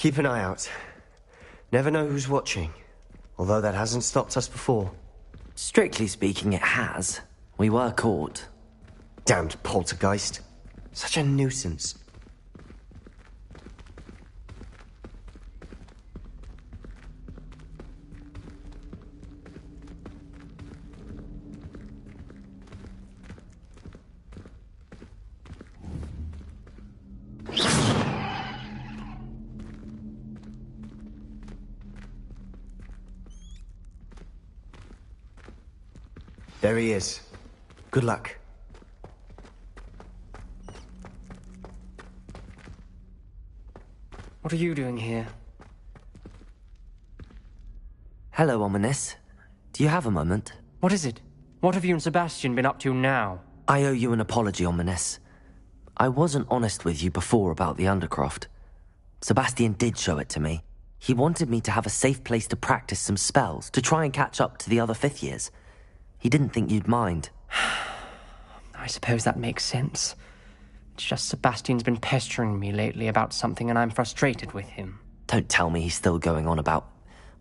Keep an eye out. Never know who's watching. Although that hasn't stopped us before. Strictly speaking, it has. We were caught. Damned poltergeist. Such a nuisance. There he is. Good luck. What are you doing here? Hello, Ominous. Do you have a moment? What is it? What have you and Sebastian been up to now? I owe you an apology, Ominous. I wasn't honest with you before about the Undercroft. Sebastian did show it to me. He wanted me to have a safe place to practice some spells, to try and catch up to the other fifth years. He didn't think you'd mind. I suppose that makes sense. It's just Sebastian's been pestering me lately about something and I'm frustrated with him. Don't tell me he's still going on about,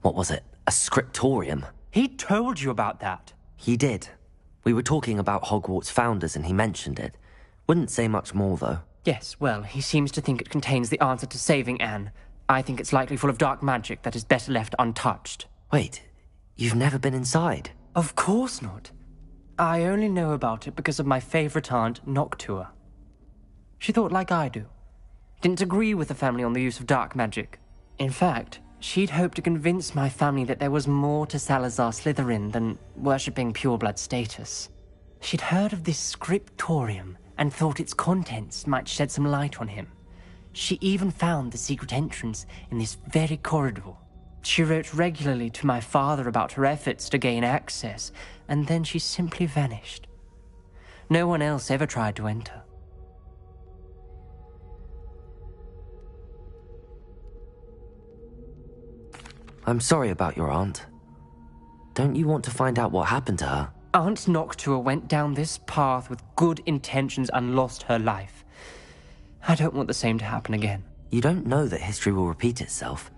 what was it, a scriptorium? He told you about that? He did. We were talking about Hogwarts founders and he mentioned it. Wouldn't say much more, though. Yes, well, he seems to think it contains the answer to saving Anne. I think it's likely full of dark magic that is better left untouched. Wait, you've never been inside? Of course not. I only know about it because of my favorite aunt, Noctua. She thought like I do. Didn't agree with the family on the use of dark magic. In fact, she'd hoped to convince my family that there was more to Salazar Slytherin than worshipping pureblood status. She'd heard of this scriptorium and thought its contents might shed some light on him. She even found the secret entrance in this very corridor. She wrote regularly to my father about her efforts to gain access, and then she simply vanished. No one else ever tried to enter. I'm sorry about your aunt. Don't you want to find out what happened to her? Aunt Noctua went down this path with good intentions and lost her life. I don't want the same to happen again. You don't know that history will repeat itself.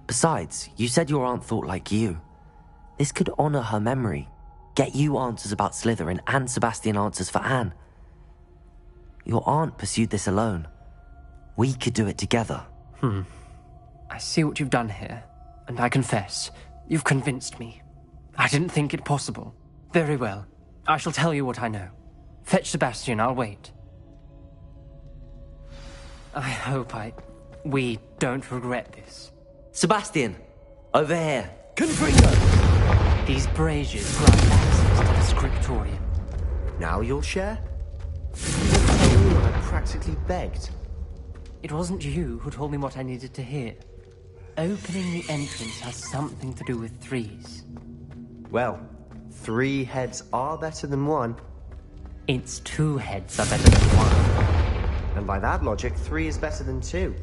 Besides, you said your aunt thought like you. This could honor her memory, get you answers about Slytherin and Sebastian answers for Anne. Your aunt pursued this alone. We could do it together. I see what you've done here, and I confess, you've convinced me. I didn't think it possible. Very well. I shall tell you what I know. Fetch Sebastian, I'll wait. I hope we don't regret this. Sebastian! Over here! Confringo! These braziers grant access to the scriptorium. Now you'll share? You didn't tell me when I practically begged. It wasn't you who told me what I needed to hear. Opening the entrance has something to do with threes. Well, 3 heads are better than 1. Its 2 heads are better than 1. And by that logic, 3 is better than 2.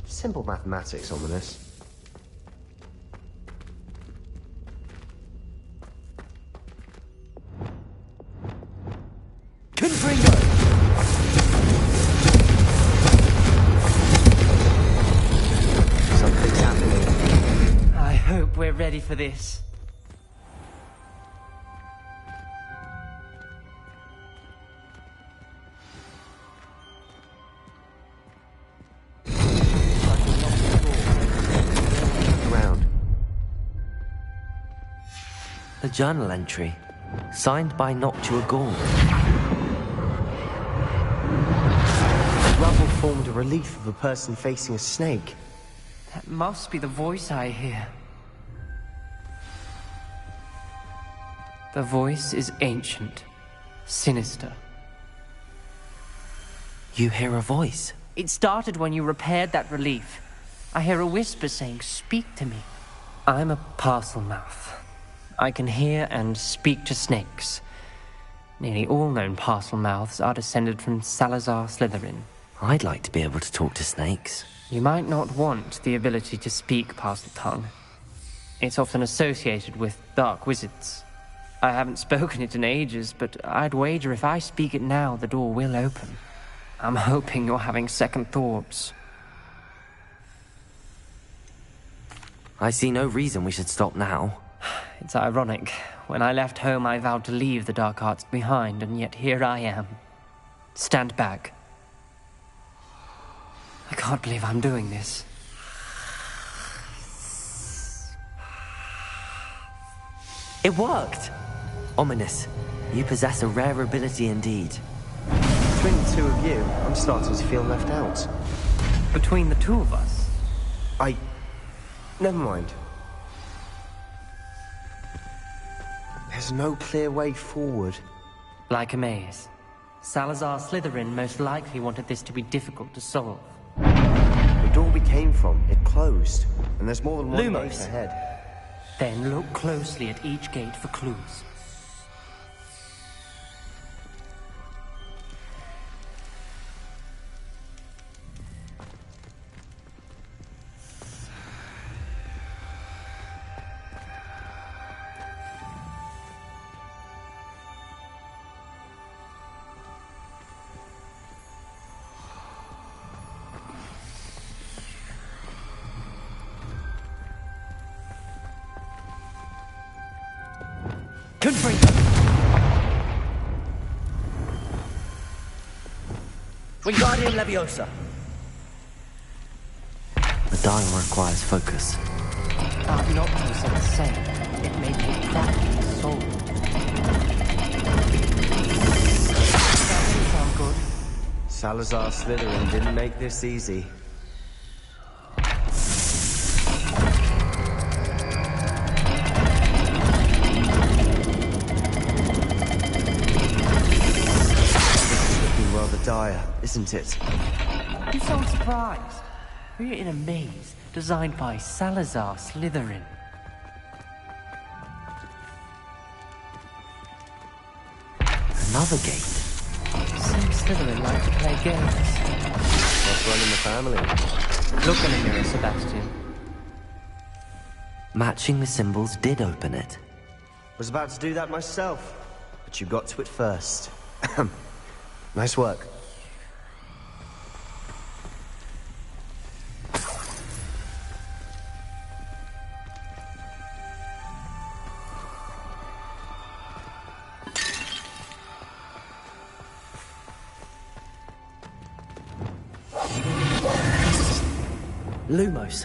Simple mathematics, Ominous. Confringo! Something's happening. I hope we're ready for this. The journal entry, signed by Noctua Gaunt. The rubble formed a relief of a person facing a snake. That must be the voice I hear. The voice is ancient, sinister. You hear a voice? It started when you repaired that relief. I hear a whisper saying, "Speak to me." I'm a parcel mouth. I can hear and speak to snakes. Nearly all known parcel mouths are descended from Salazar Slytherin. I'd like to be able to talk to snakes. You might not want the ability to speak parcel tongue. It's often associated with dark wizards. I haven't spoken it in ages, but I'd wager if I speak it now, the door will open. I'm hoping you're having second thoughts. I see no reason we should stop now. It's ironic. When I left home, I vowed to leave the dark arts behind, and yet here I am. Stand back. I can't believe I'm doing this. It worked! Ominous, you possess a rare ability indeed. Between the two of you, I'm starting to feel left out. Between the two of us? Never mind. There's no clear way forward. Like a maze. Salazar Slytherin most likely wanted this to be difficult to solve. The door we came from, it closed. And there's more than one Lumos. gate ahead. Then look closely at each gate for clues. Wingardium Leviosa. The dial requires focus. Noctis are the same. It may take practice to solve. That doesn't sound good. Salazar Slytherin didn't make this easy. Rather dire, isn't it? You sound surprised. We're in a maze designed by Salazar Slytherin. Another gate. Seems Slytherin like to play games. What's running the family? Look in the mirror, Sebastian. Matching the symbols did open it. Was about to do that myself, but you got to it first. Nice work. Lumos.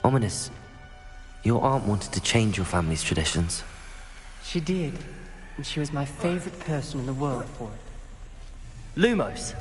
Ominous, your aunt wanted to change your family's traditions. She did, and she was my favorite person in the world for it. Lumos.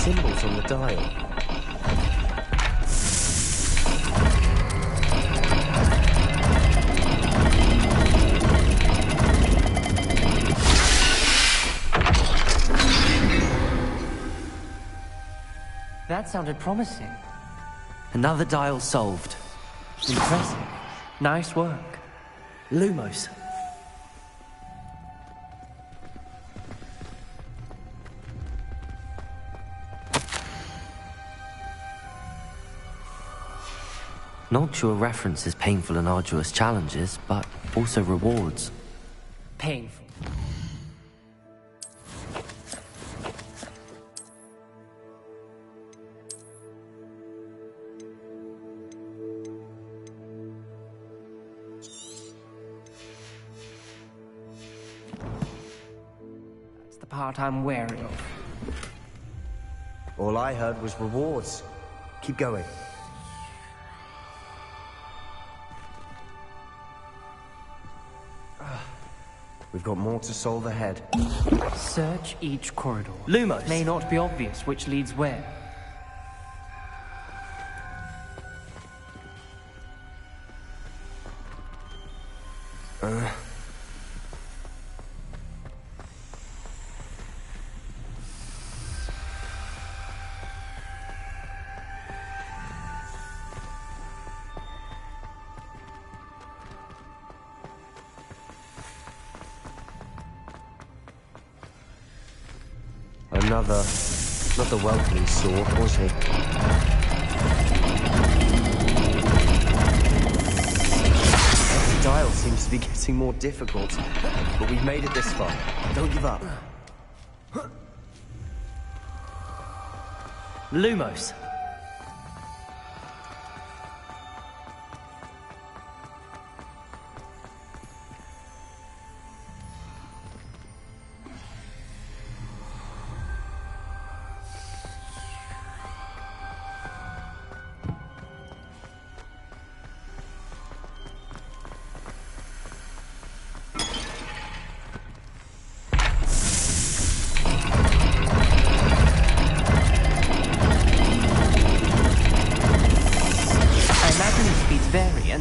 Symbols on the dial. That sounded promising. Another dial solved. Impressive. Nice work. Lumos. Noctua references painful and arduous challenges, but also rewards. Painful. part I'm wary of. All I heard was rewards. Keep going. We've got more to solve ahead. Search each corridor. Lumos. It may not be obvious which leads where. Not the welcoming sort, was he? Every dial seems to be getting more difficult, but we've made it this far. Don't give up. Lumos.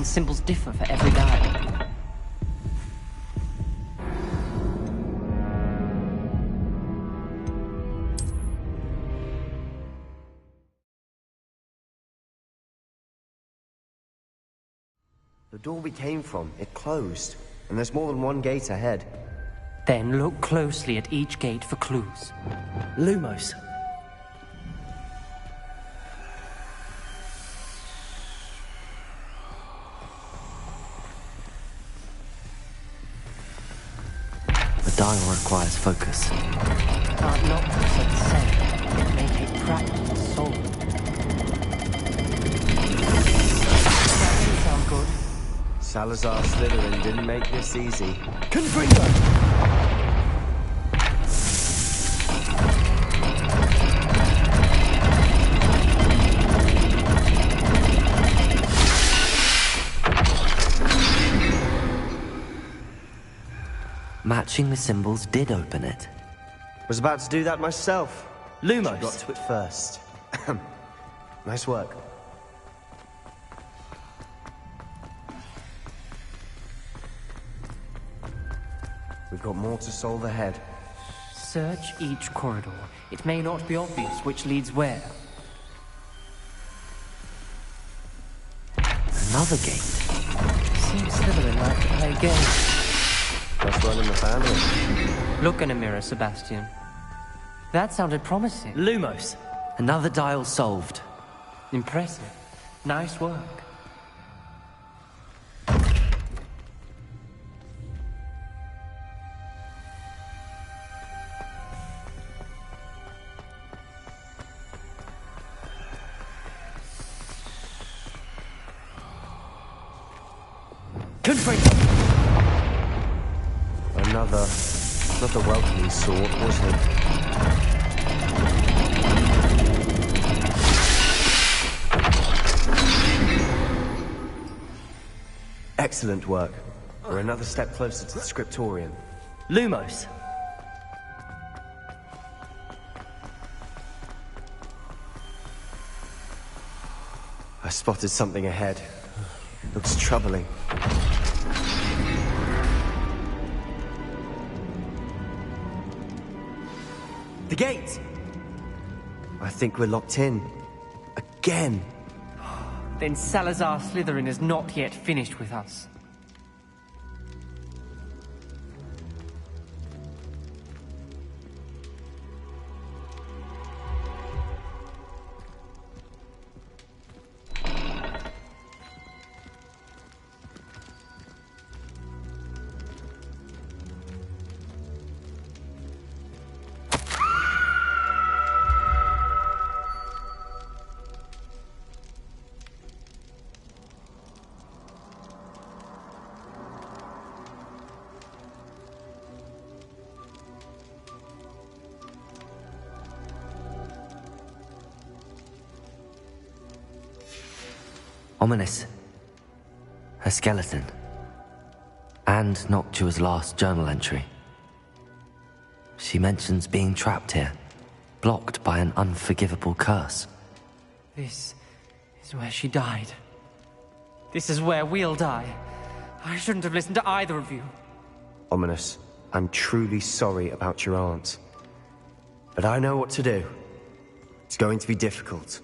Symbols differ for every dial. The door we came from, it closed, and there's more than one gate ahead. Then look closely at each gate for clues. Lumos. The dial requires focus. But not said the same. It may take practice to solve it. That didn't sound good. Salazar Slytherin didn't make this easy. Confringo! Matching the symbols did open it. Was about to do that myself. Lumos. You got to it first. Nice work. We've got more to solve ahead. Search each corridor. It may not be obvious which leads where. Another gate. Seems Slytherin like to play games. Best one in the family. Look in a mirror, Sebastian. That sounded promising. Lumos. Another dial solved. Impressive. Nice work. Confringo! Another, not the welcoming sort, was he? Excellent work. We're another step closer to the scriptorium. Lumos. I spotted something ahead. Looks troubling. The gate! I think we're locked in. Again! Then Salazar Slytherin is not yet finished with us. Ominous. Her skeleton. And Noctua's last journal entry. She mentions being trapped here, blocked by an unforgivable curse. This is where she died. This is where we'll die. I shouldn't have listened to either of you. Ominous, I'm truly sorry about your aunt. But I know what to do. It's going to be difficult.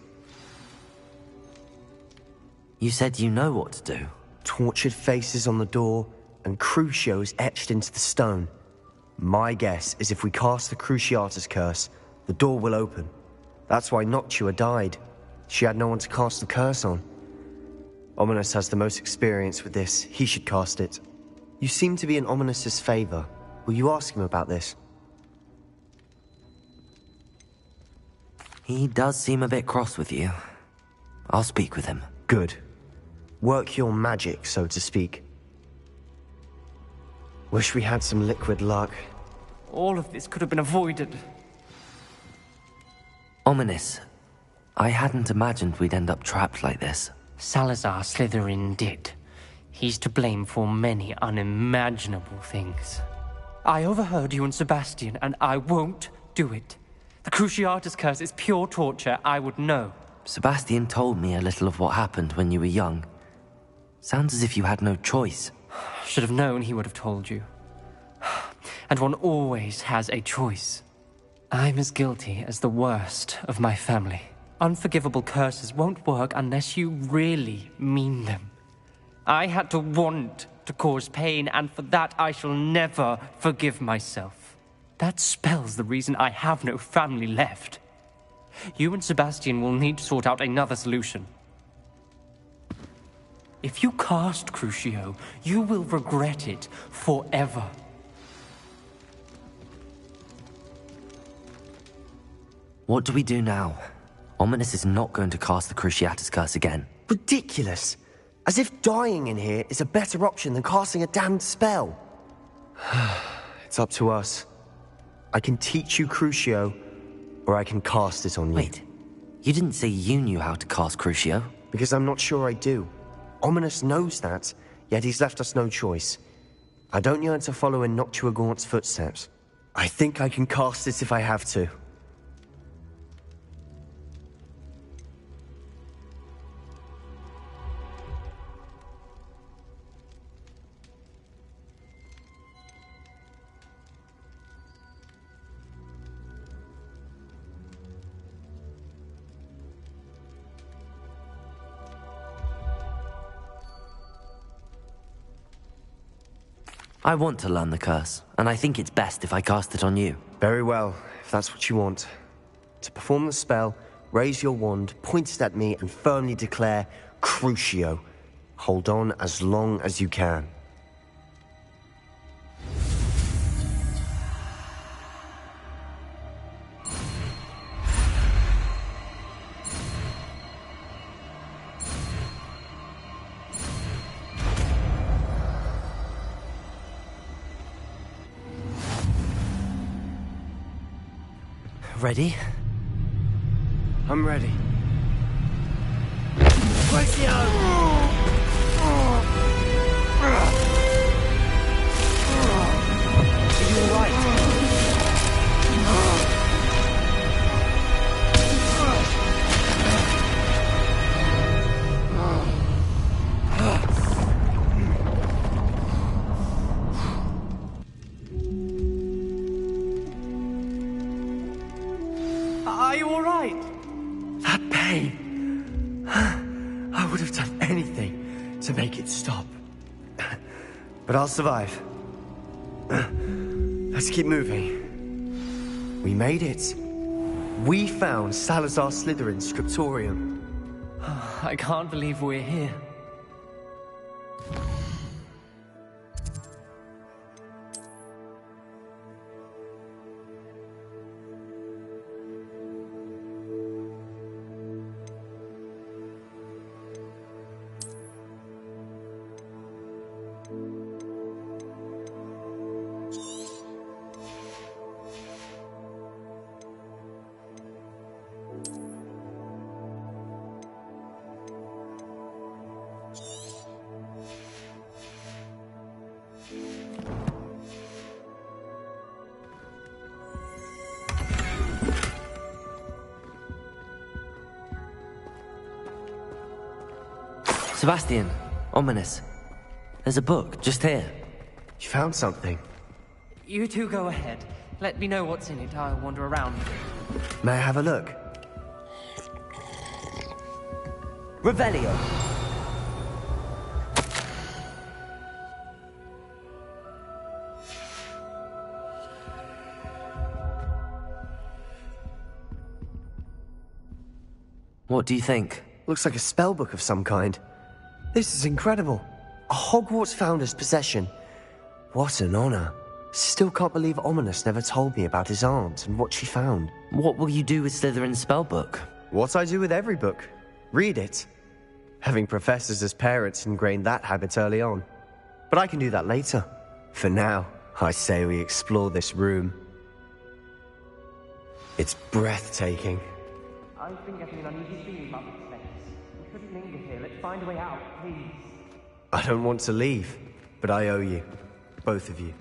You said you know what to do. Tortured faces on the door, and Crucios etched into the stone. My guess is if we cast the Cruciatus curse, the door will open. That's why Noctua died. She had no one to cast the curse on. Ominous has the most experience with this. He should cast it. You seem to be in Ominous's favor. Will you ask him about this? He does seem a bit cross with you. I'll speak with him. Good. Work your magic, so to speak. Wish we had some liquid luck. All of this could have been avoided. Ominous. I hadn't imagined we'd end up trapped like this. Salazar Slytherin did. He's to blame for many unimaginable things. I overheard you and Sebastian, and I won't do it. The Cruciatus curse is pure torture. I would know. Sebastian told me a little of what happened when you were young. Sounds as if you had no choice. Should have known he would have told you. And one always has a choice. I'm as guilty as the worst of my family. Unforgivable curses won't work unless you really mean them. I had to want to cause pain, and for that I shall never forgive myself. That spells the reason I have no family left. You and Sebastian will need to sort out another solution. If you cast Crucio, you will regret it forever. What do we do now? Ominous is not going to cast the Cruciatus curse again. Ridiculous! As if dying in here is a better option than casting a damned spell. It's up to us. I can teach you Crucio, or I can cast it on you. Wait, you didn't say you knew how to cast Crucio? Because I'm not sure I do. Ominous knows that, yet he's left us no choice. I don't yearn to follow in Noctua Gaunt's footsteps. I think I can cast it if I have to. I want to learn the curse, and I think it's best if I cast it on you. Very well, if that's what you want. To perform the spell, raise your wand, point it at me, and firmly declare, Crucio. Hold on as long as you can. Ready? I'm ready. Are you all right? That pain. I would have done anything to make it stop. But I'll survive. Let's keep moving. We made it. We found Salazar Slytherin's scriptorium. I can't believe we're here. Sebastian, ominous. There's a book just here. You found something. You two go ahead. Let me know what's in it. I'll wander around. May I have a look? Revelio. What do you think? Looks like a spell book of some kind. This is incredible. A Hogwarts founder's possession. What an honor. Still can't believe Ominous never told me about his aunt and what she found. What will you do with Slytherin's spellbook? What I do with every book. Read it. Having professors as parents ingrained that habit early on. But I can do that later. For now, I say we explore this room. It's breathtaking. I've been getting an uneasy feeling about this place. We shouldn't linger here. Let's find a way out, please. I don't want to leave, but I owe you. Both of you.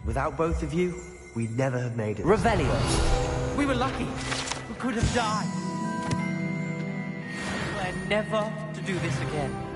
Without both of you, we'd never have made it. Revelio. We were lucky. We could have died. We're never to do this again.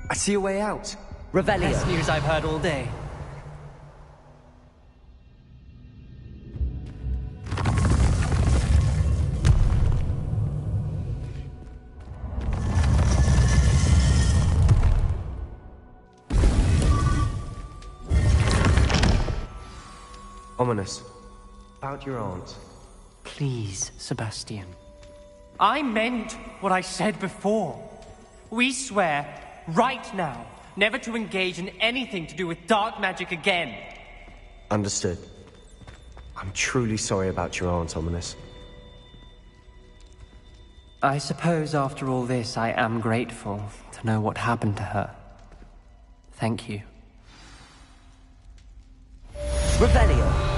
I see a way out. Revelio. Best news I've heard all day. Ominous. About your aunt. Please, Sebastian. I meant what I said before. We swear, right now, never to engage in anything to do with dark magic again. Understood. I'm truly sorry about your aunt, Ominous. I suppose after all this, I am grateful to know what happened to her. Thank you. Revelio.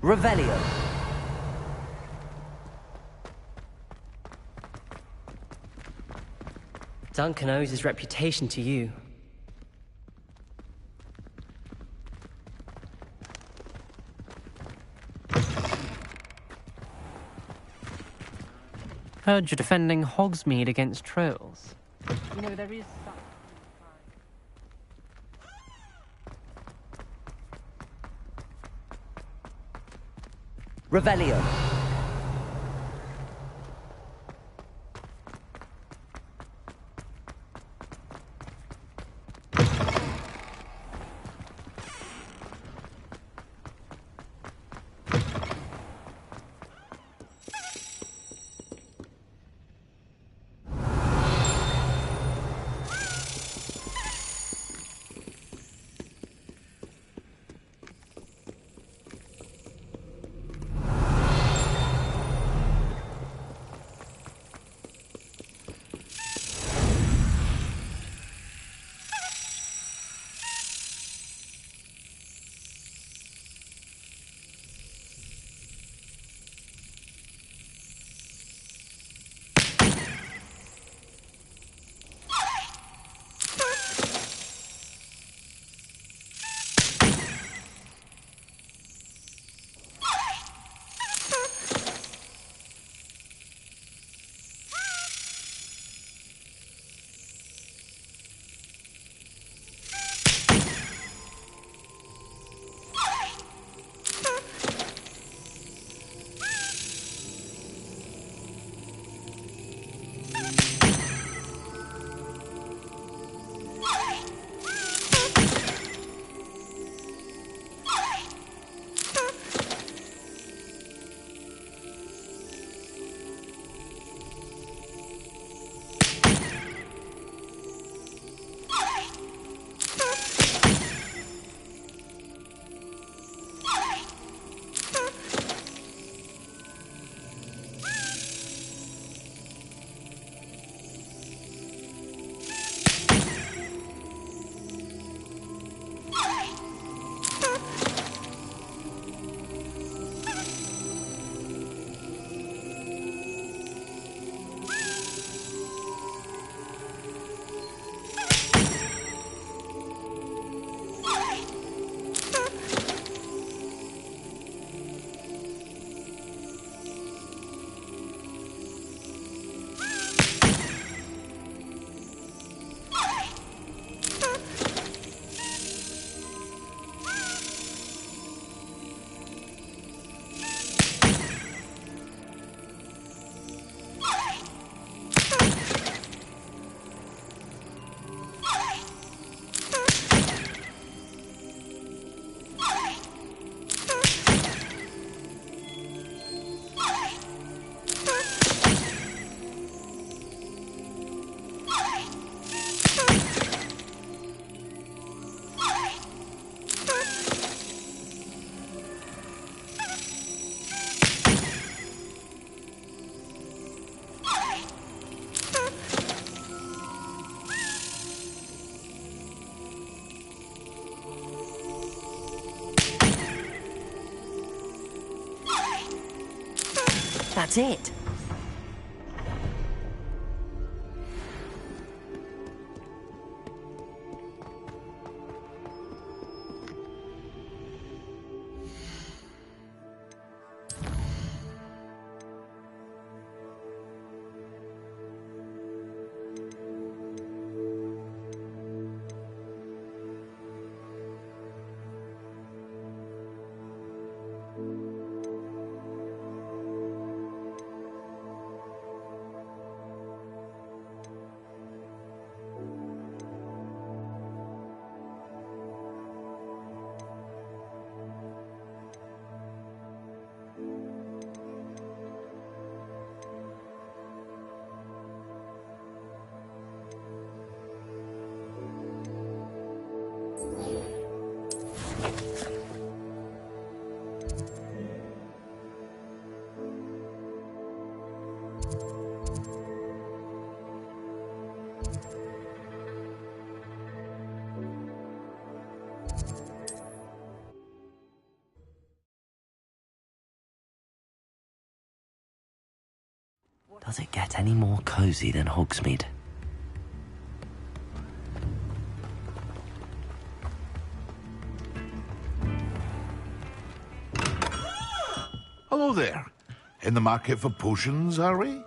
Revelio. Duncan owes his reputation to you. Heard you're defending Hogsmeade against trolls. You know, there is Revelio. That's it. Does it get any more cozy than Hogsmeade? Hello there. In the market for potions, are we?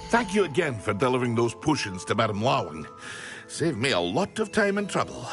Thank you again for delivering those potions to Madame Lawing. Saved me a lot of time and trouble.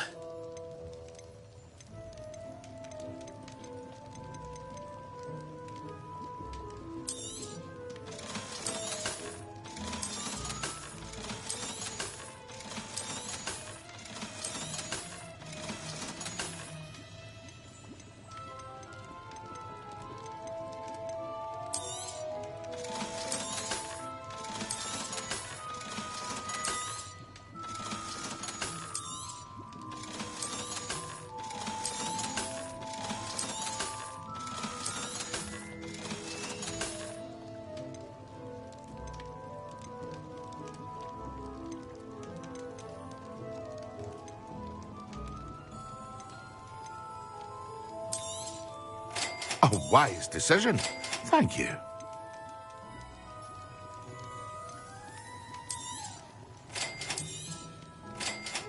A wise decision. Thank you.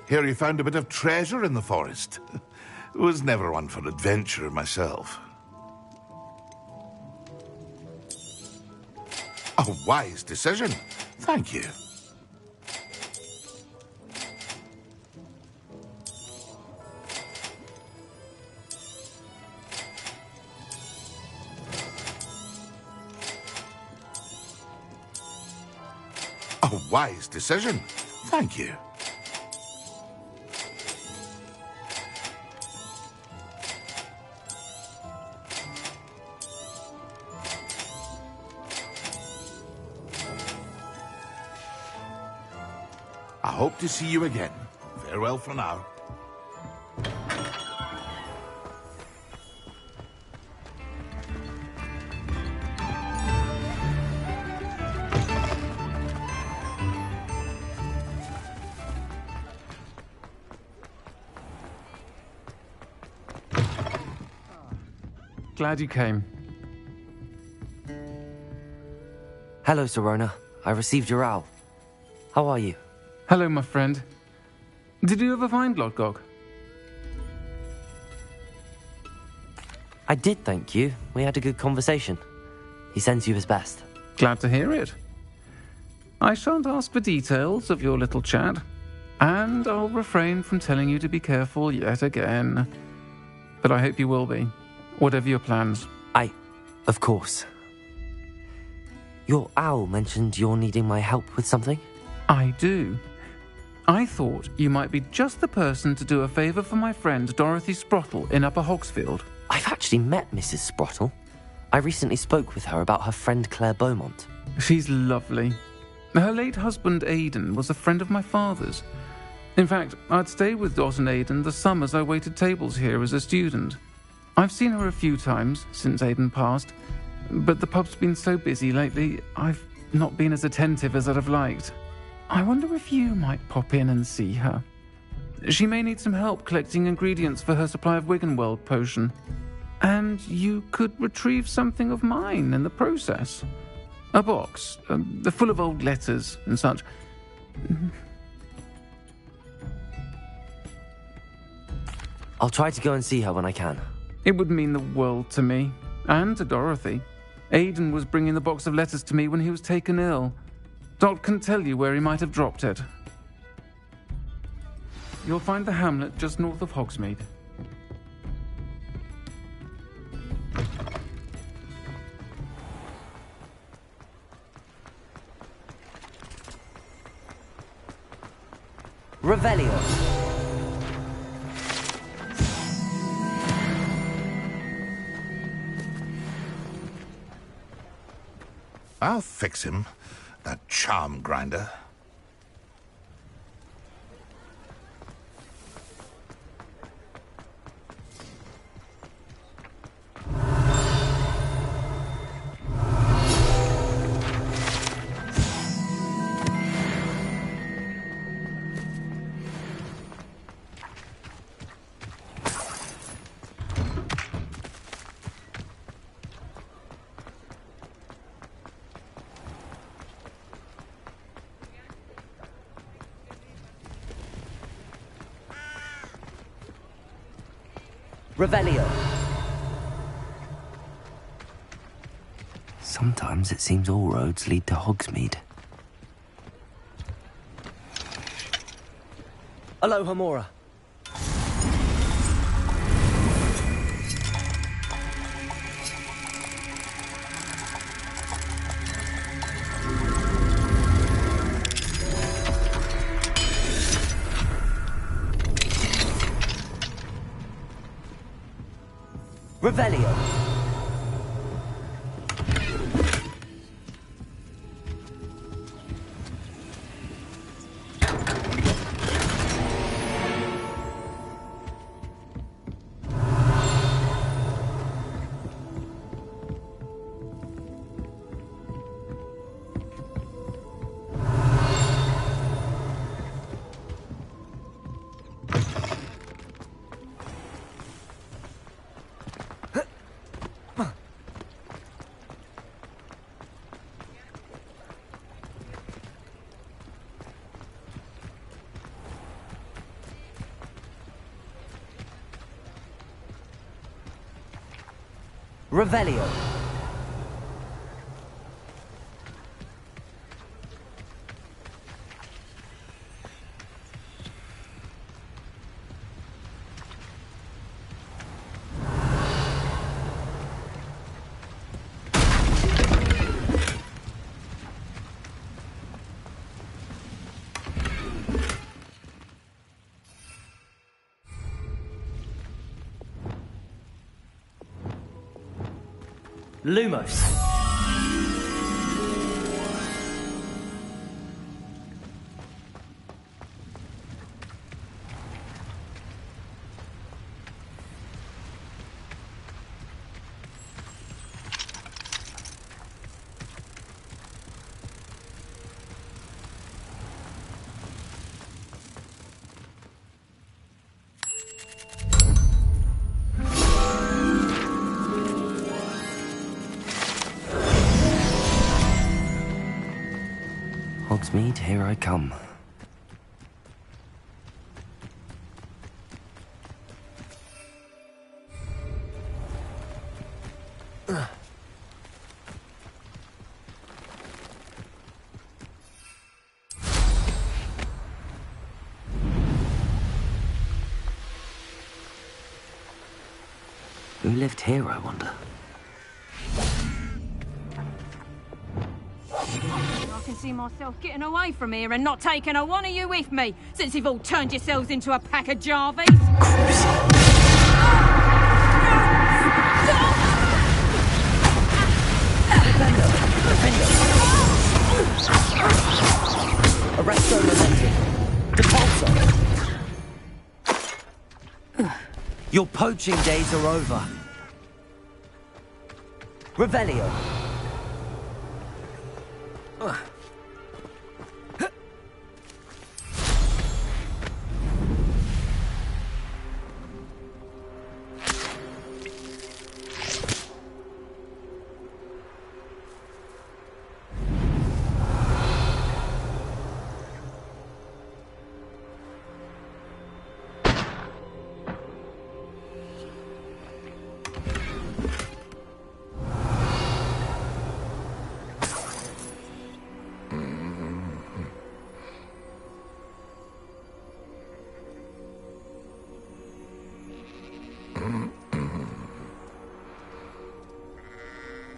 Hear you found a bit of treasure in the forest. Was never one for adventure myself. A wise decision. Thank you. A wise decision. Thank you. I hope to see you again. Farewell for now. Glad you came. Hello, Sirona. I received your owl. How are you? Hello, my friend. Did you ever find Lodgok? I did, thank you. We had a good conversation. He sends you his best. Glad to hear it. I shan't ask for details of your little chat, and I'll refrain from telling you to be careful yet again. But I hope you will be, whatever your plans. Of course. Your owl mentioned you're needing my help with something? I do. I thought you might be just the person to do a favour for my friend Dorothy Sprottle in Upper Hogsfield. I've actually met Mrs. Sprottle. I recently spoke with her about her friend Claire Beaumont. She's lovely. Her late husband Aidan was a friend of my father's. In fact, I'd stay with Dot and Aidan the summers I waited tables here as a student. I've seen her a few times since Aidan passed, but the pub's been so busy lately, I've not been as attentive as I'd have liked. I wonder if you might pop in and see her. She may need some help collecting ingredients for her supply of Wiggenweld potion. And you could retrieve something of mine in the process. A box, full of old letters and such. I'll try to go and see her when I can. It would mean the world to me, and to Dorothy. Aidan was bringing the box of letters to me when he was taken ill. Dot can tell you where he might have dropped it. You'll find the hamlet just north of Hogsmeade. Revelio. I'll fix him, that charm grinder. Revelio. Sometimes it seems all roads lead to Hogsmeade. Aloha Mora. Revelio. Revelio. Lumos. Hogsmeade, here I come. Who lived here, I wonder? I can see myself getting away from here and not taking a one of you with me, since you've all turned yourselves into a pack of Jarvies. Arresto momentum. Depulso. Your poaching days are over. Revelio.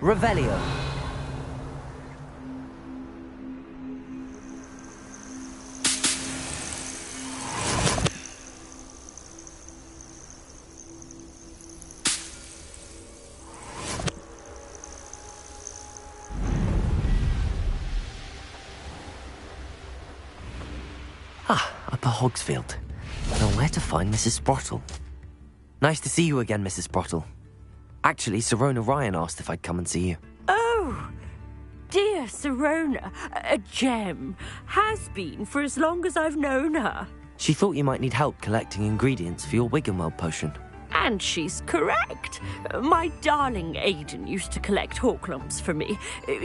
Revelio. Upper Hogsfield. Now where to find Mrs. Sprottle? Nice to see you again, Mrs. Sprottle. Actually, Sirona Ryan asked if I'd come and see you. Oh, dear Sirona, a gem. Has been for as long as I've known her. She thought you might need help collecting ingredients for your Wiggenweld potion. And she's correct. My darling Aidan used to collect Hawklumps for me.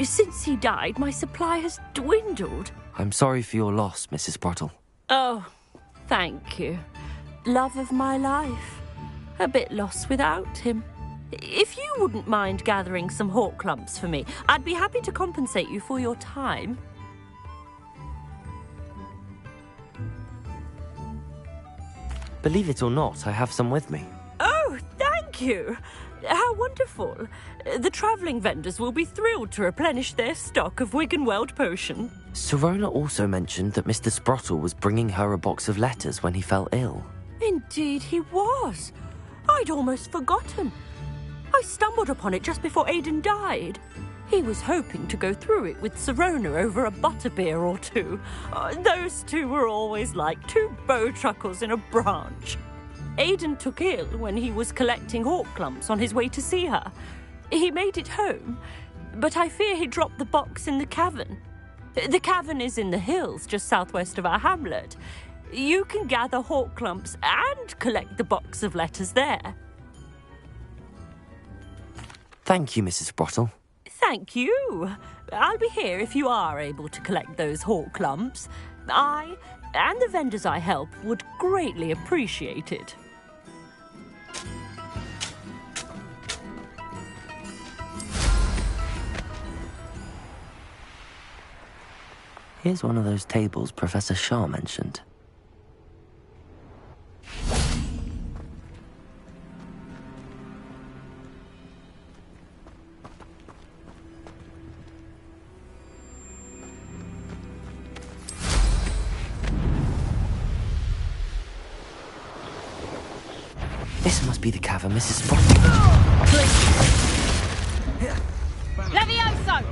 Since he died, my supply has dwindled. I'm sorry for your loss, Mrs. Sprottle. Oh, thank you. Love of my life. a bit lost without him. If you wouldn't mind gathering some hawk lumps for me, I'd be happy to compensate you for your time. Believe it or not, I have some with me. Oh, thank you. How wonderful. The travelling vendors will be thrilled to replenish their stock of Wiggenweld potion. Sirona also mentioned that Mr. Sprottle was bringing her a box of letters when he fell ill. Indeed he was. I'd almost forgotten. I stumbled upon it just before Aidan died. He was hoping to go through it with Sirona over a butterbeer or two. Those two were always like two bowtruckles in a branch. Aidan took ill when he was collecting hawk lumps on his way to see her. He made it home, but I fear he dropped the box in the cavern. The cavern is in the hills just southwest of our hamlet. You can gather hawk lumps and collect the box of letters there. Thank you, Mrs. Sprottle. Thank you. I'll be here if you are able to collect those hawk lumps. I and the vendors I help would greatly appreciate it. Here's one of those tables Professor Shah mentioned. This must be the cavern Mrs. Sprottle. Levioso!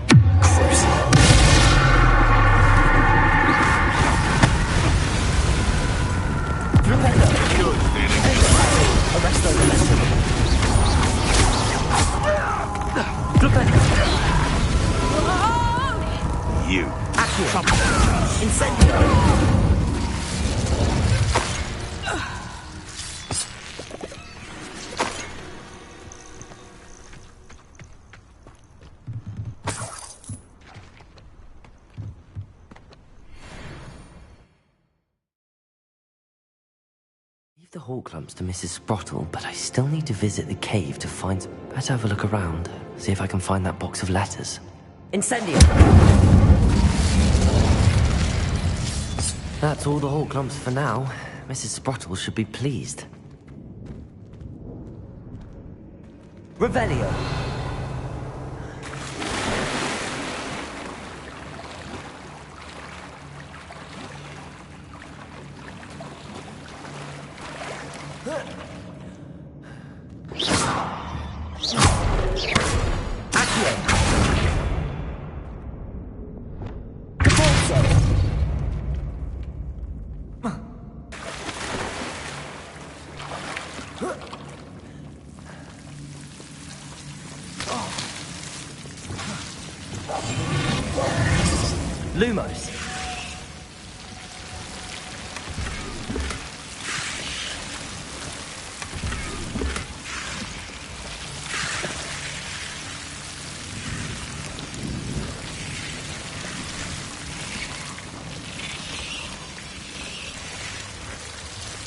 You. Incendio! Leave the hawk lumps to Mrs. Sprottle, but I still need to visit the cave to find... Better have a look around, see if I can find that box of letters. Incendio! That's all the hawk lumps for now. Mrs. Sprottle should be pleased. Revelio! Lumos.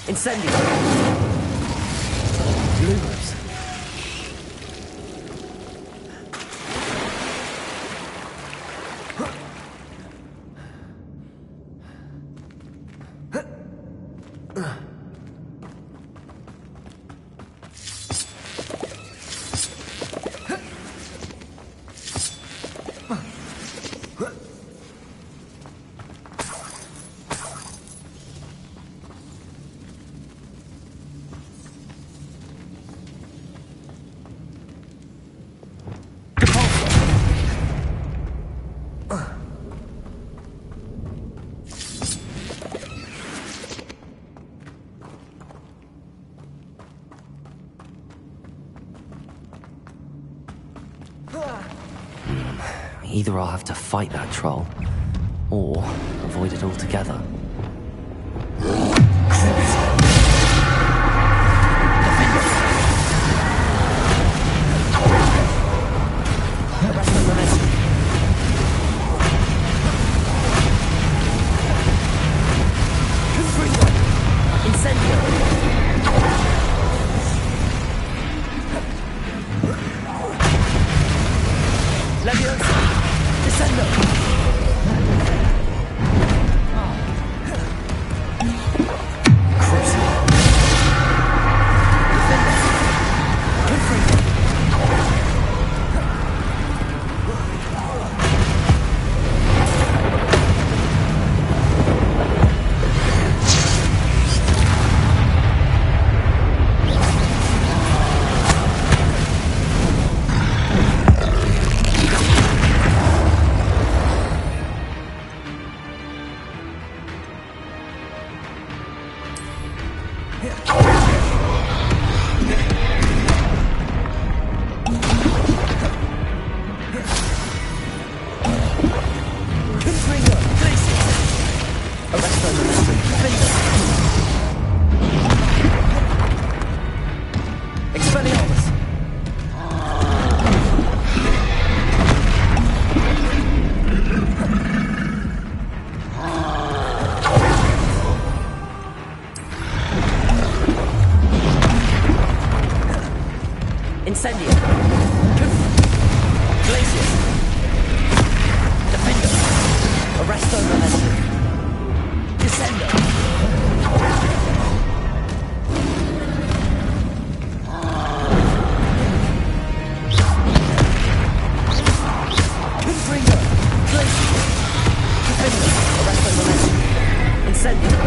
Incendio. Lumos. Either I'll have to fight that troll, or avoid it altogether. Incendio. Glacius. Defender. Arresto Momentum. Descendo. Confringo. Glacius. Defender. Arresto Momentum. Incendio.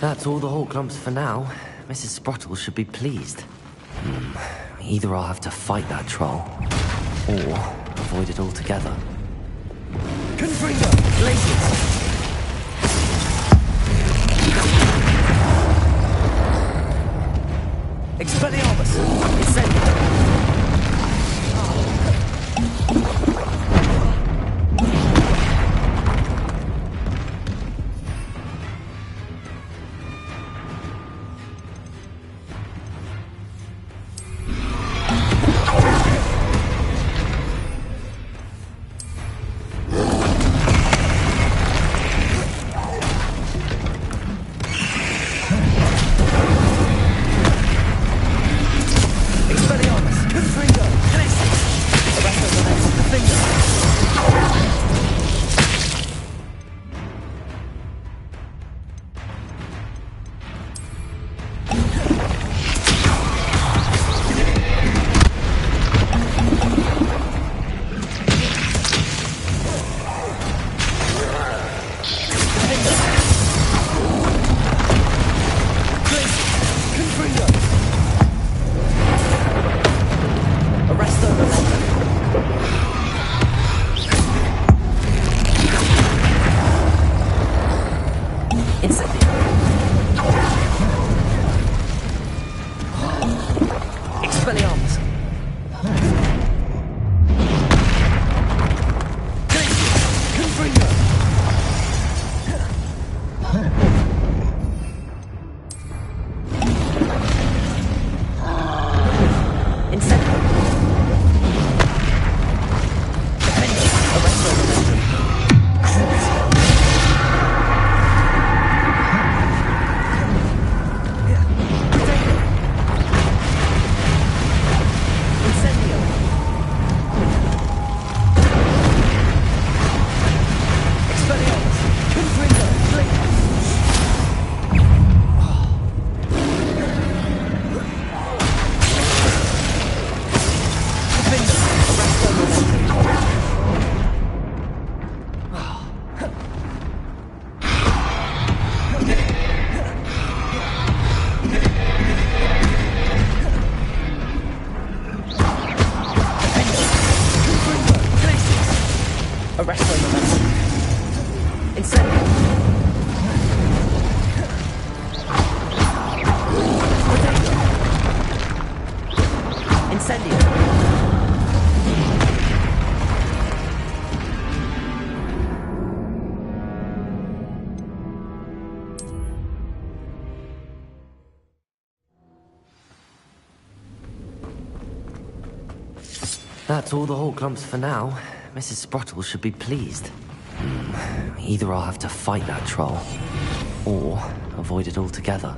That's all the Hawklumps for now. Mrs. Sprottle should be pleased. Either I'll have to fight that troll, or avoid it altogether. Confringo. Glacius. Expelliarmus. Incendio. That's all the Hawklumps for now. Mrs. Sprottle should be pleased. Either I'll have to fight that troll, or avoid it altogether.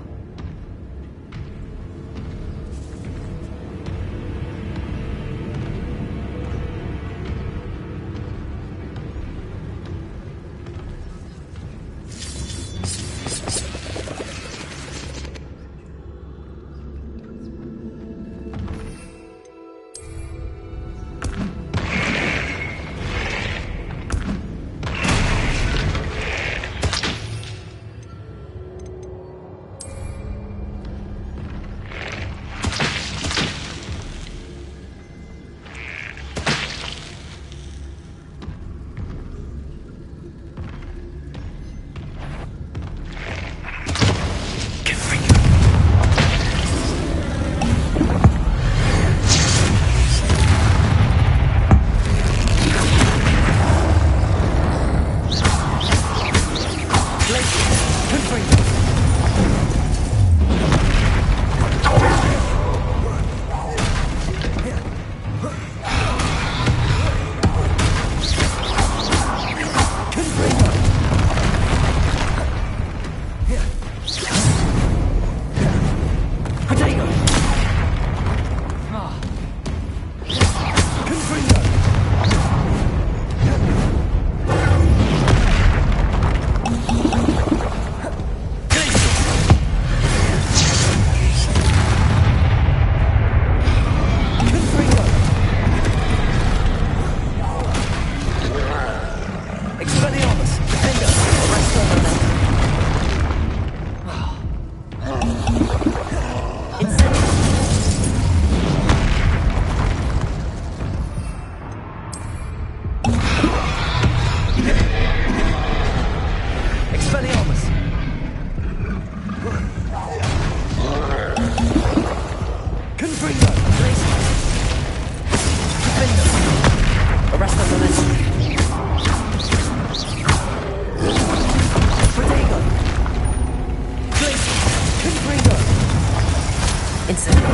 Incendio.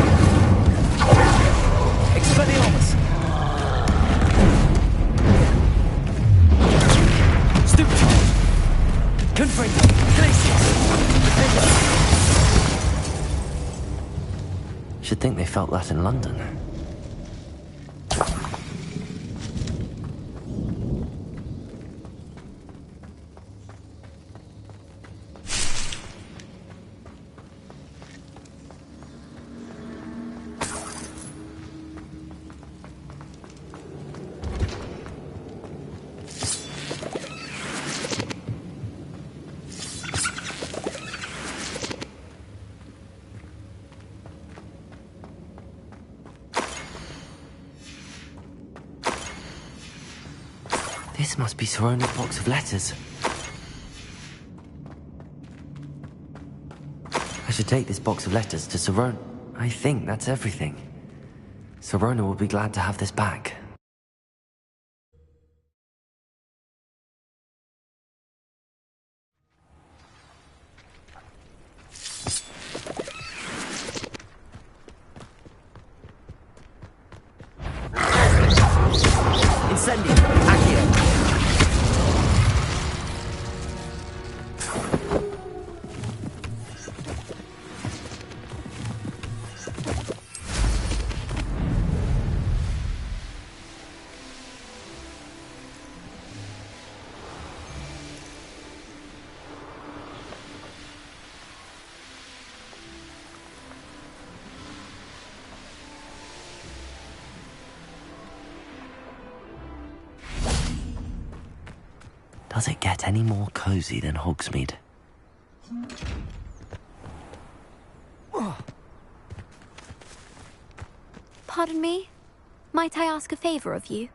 Expelliarmus. Stupid charge. Confringo. Glacius. Defender. Should think they felt that in London. This must be Sorona's box of letters. I should take this box of letters to Sorona. I think that's everything. Sorona will be glad to have this back. Incendio. Accio. Does it get any more cozy than Hogsmeade? Pardon me? Might I ask a favor of you?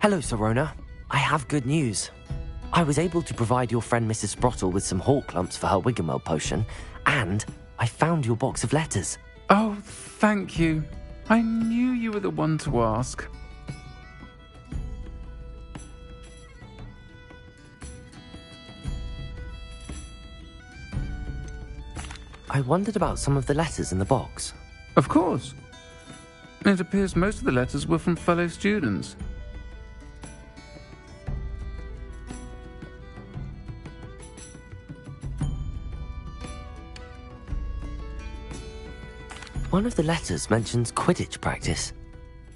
Hello, Sorona. I have good news. I was able to provide your friend Mrs. Sprottle with some hawk lumps for her Wiggenweld potion, and I found your box of letters. Oh, thank you. I knew you were the one to ask. I wondered about some of the letters in the box. Of course. It appears most of the letters were from fellow students. One of the letters mentions Quidditch practice.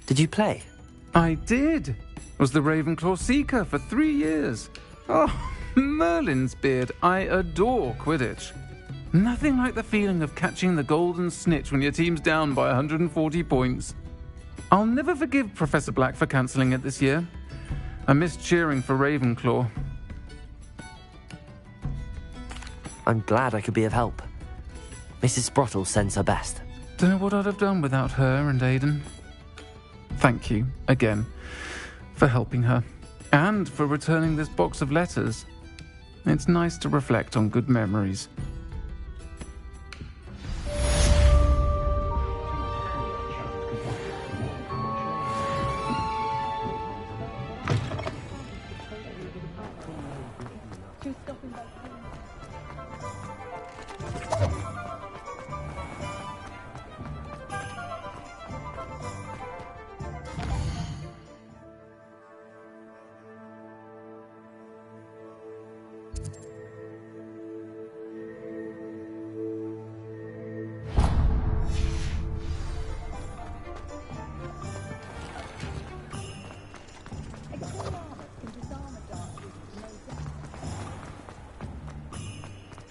Did you play? I did. Was the Ravenclaw Seeker for 3 years. Oh, Merlin's beard. I adore Quidditch. Nothing like the feeling of catching the golden snitch when your team's down by 140 points. I'll never forgive Professor Black for cancelling it this year. I missed cheering for Ravenclaw. I'm glad I could be of help. Mrs. Sprottle sends her best. Don't know what I'd have done without her and Aidan. Thank you, again, for helping her. And for returning this box of letters. It's nice to reflect on good memories.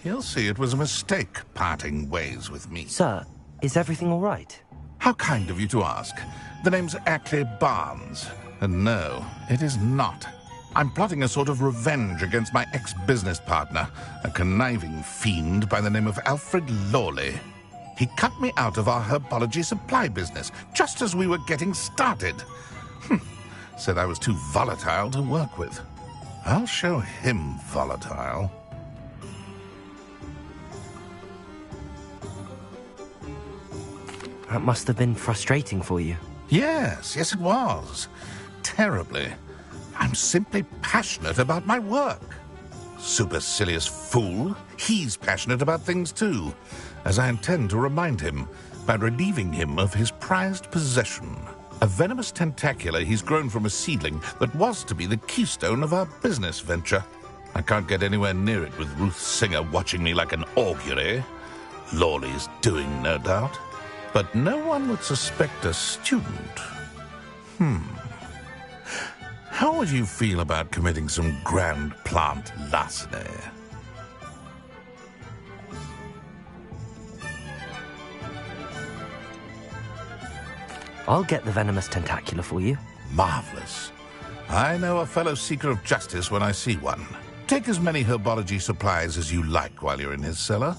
He'll see it was a mistake parting ways with me. Sir, is everything all right? How kind of you to ask. The name's Ackley Barnes. And no, it is not. I'm plotting a sort of revenge against my ex-business partner, a conniving fiend by the name of Alfred Lawley. He cut me out of our herbology supply business just as we were getting started. Said I was too volatile to work with. I'll show him volatile. That must have been frustrating for you. Yes, it was. Terribly. I'm simply passionate about my work. Supercilious fool. He's passionate about things too, as I intend to remind him by relieving him of his prized possession. A venomous tentacula he's grown from a seedling that was to be the keystone of our business venture. I can't get anywhere near it with Ruth Singer watching me like an augury. Lawley's doing, no doubt. But no one would suspect a student. How would you feel about committing some grand plant larceny? I'll get the venomous tentacula for you. Marvelous. I know a fellow seeker of justice when I see one. Take as many herbology supplies as you like while you're in his cellar.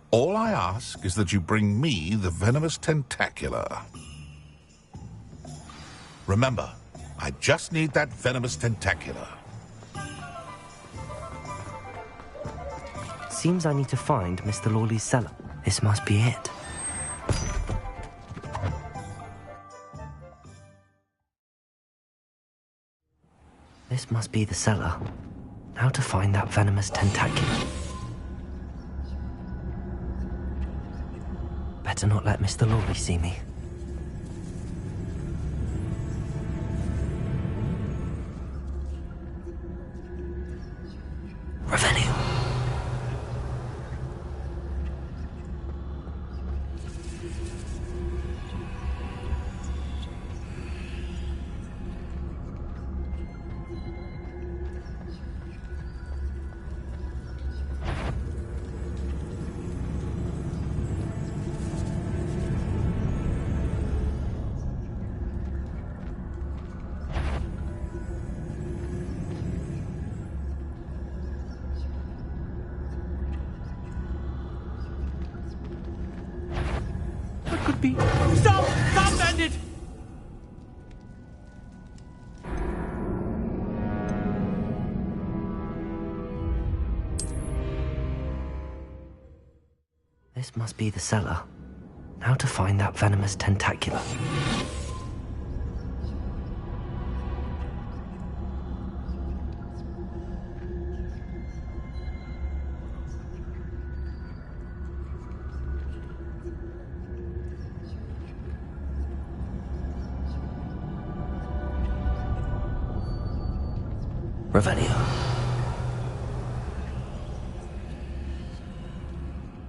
All I ask is that you bring me the venomous tentacula. Remember, I just need that venomous tentacula. Seems I need to find Mr. Lawley's cellar. This must be it. This must be the cellar. How to find that venomous tentacula? Better not let Mr. Lawley see me. Revenue. Could be. Stop! Stop, bandit! This must be the cellar. How to find that venomous tentacula? Revenue.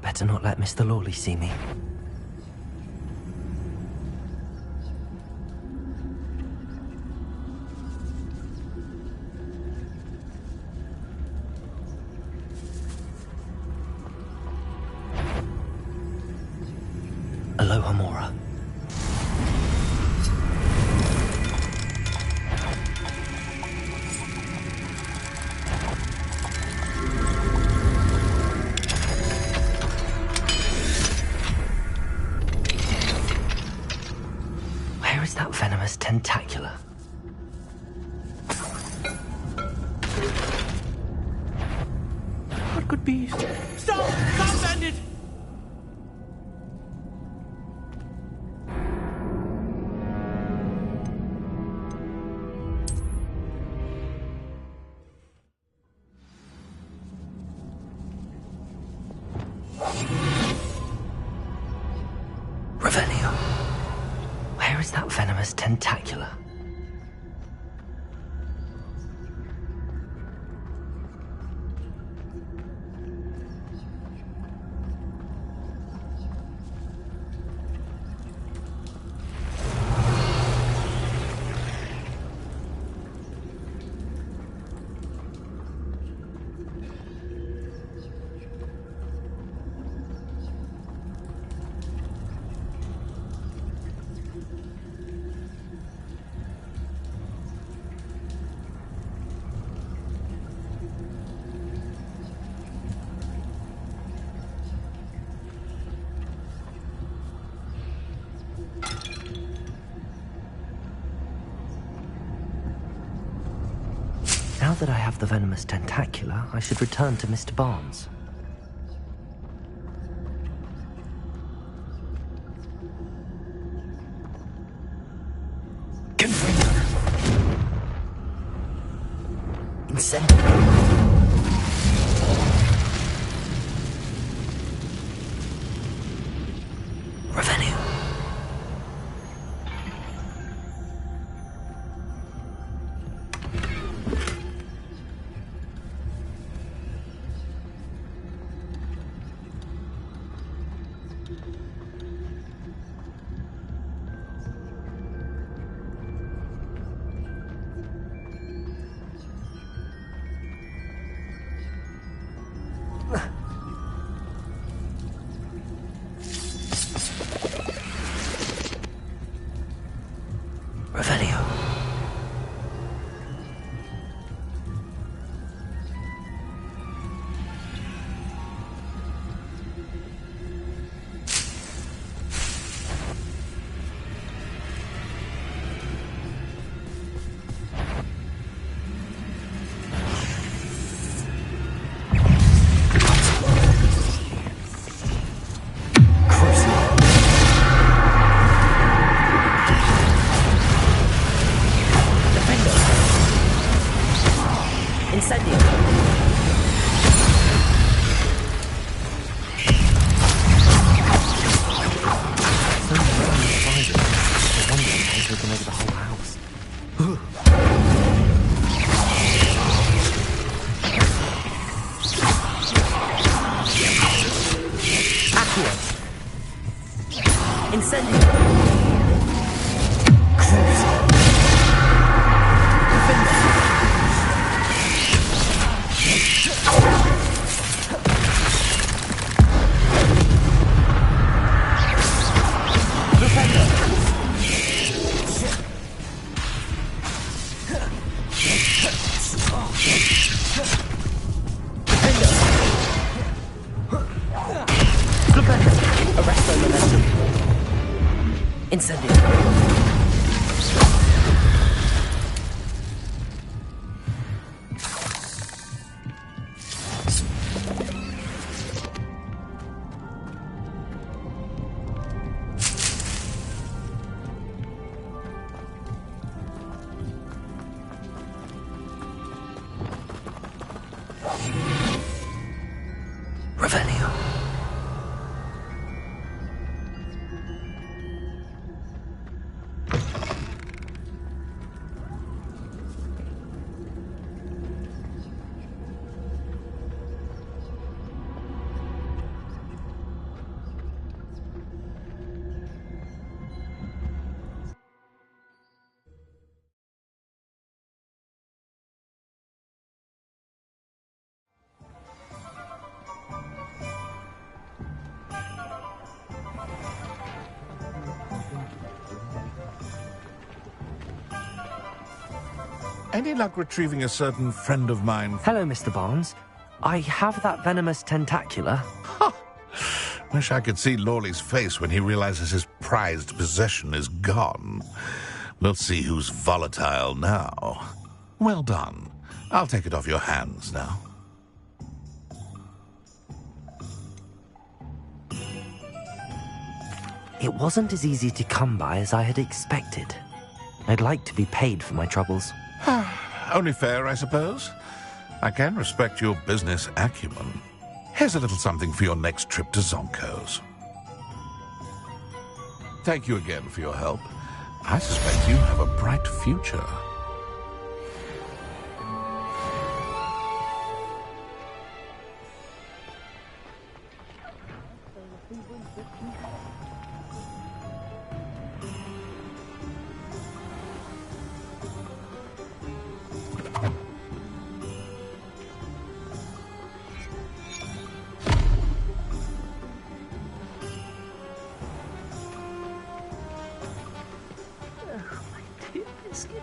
Better not let Mr. Lawley see me. Aloha Mora. That venomous tentacula. What could be? Stop! Stop, bandit! Revenue. Where is that venomous tentacula? Now that I have the venomous tentacula, I should return to Mr. Barnes. Incendiary. Revenue. Revelio. Any luck retrieving a certain friend of mine? Hello, Mr. Barnes. I have that venomous tentacula. Wish I could see Lawley's face when he realizes his prized possession is gone. We'll see who's volatile now. Well done. I'll take it off your hands now. It wasn't as easy to come by as I had expected. I'd like to be paid for my troubles. Only fair, I suppose. I can respect your business acumen. Here's a little something for your next trip to Zonko's. Thank you again for your help. I suspect you have a bright future. Biscuit.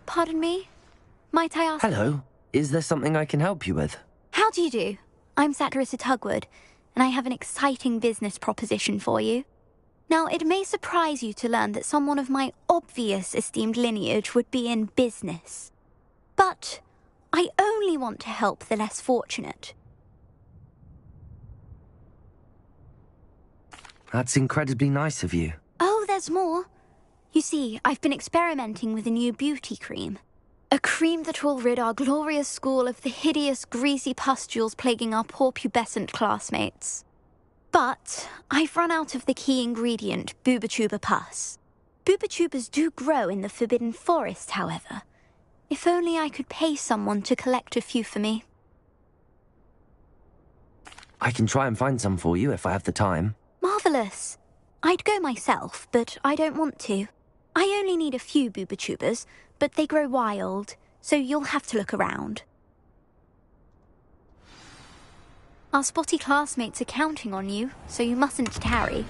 Pardon me? Might I ask... Hello. Is there something I can help you with? How do you do? I'm Satirissa Tugwood, and I have an exciting business proposition for you. Now, it may surprise you to learn that someone of my obvious esteemed lineage would be in business. But I only want to help the less fortunate. That's incredibly nice of you. Oh, there's more. You see, I've been experimenting with a new beauty cream. A cream that will rid our glorious school of the hideous, greasy pustules plaguing our poor pubescent classmates. But I've run out of the key ingredient, Booba-Tuba pus. Booba-Tubas do grow in the Forbidden Forest, however. If only I could pay someone to collect a few for me. I can try and find some for you if I have the time. Marvellous. I'd go myself, but I don't want to. I only need a few Booba-Tubas, but they grow wild, so you'll have to look around. Our spotty classmates are counting on you, so you mustn't tarry.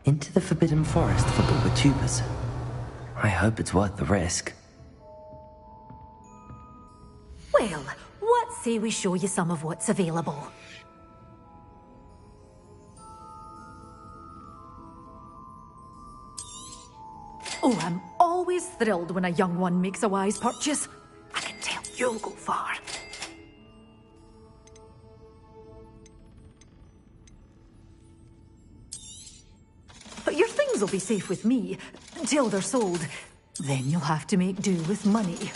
Into the Forbidden Forest for Booba-Tubas. I hope it's worth the risk. Well, what say we show you some of what's available? Oh, I'm always thrilled when a young one makes a wise purchase. I can tell you'll go far. But your things will be safe with me until they're sold. Then you'll have to make do with money.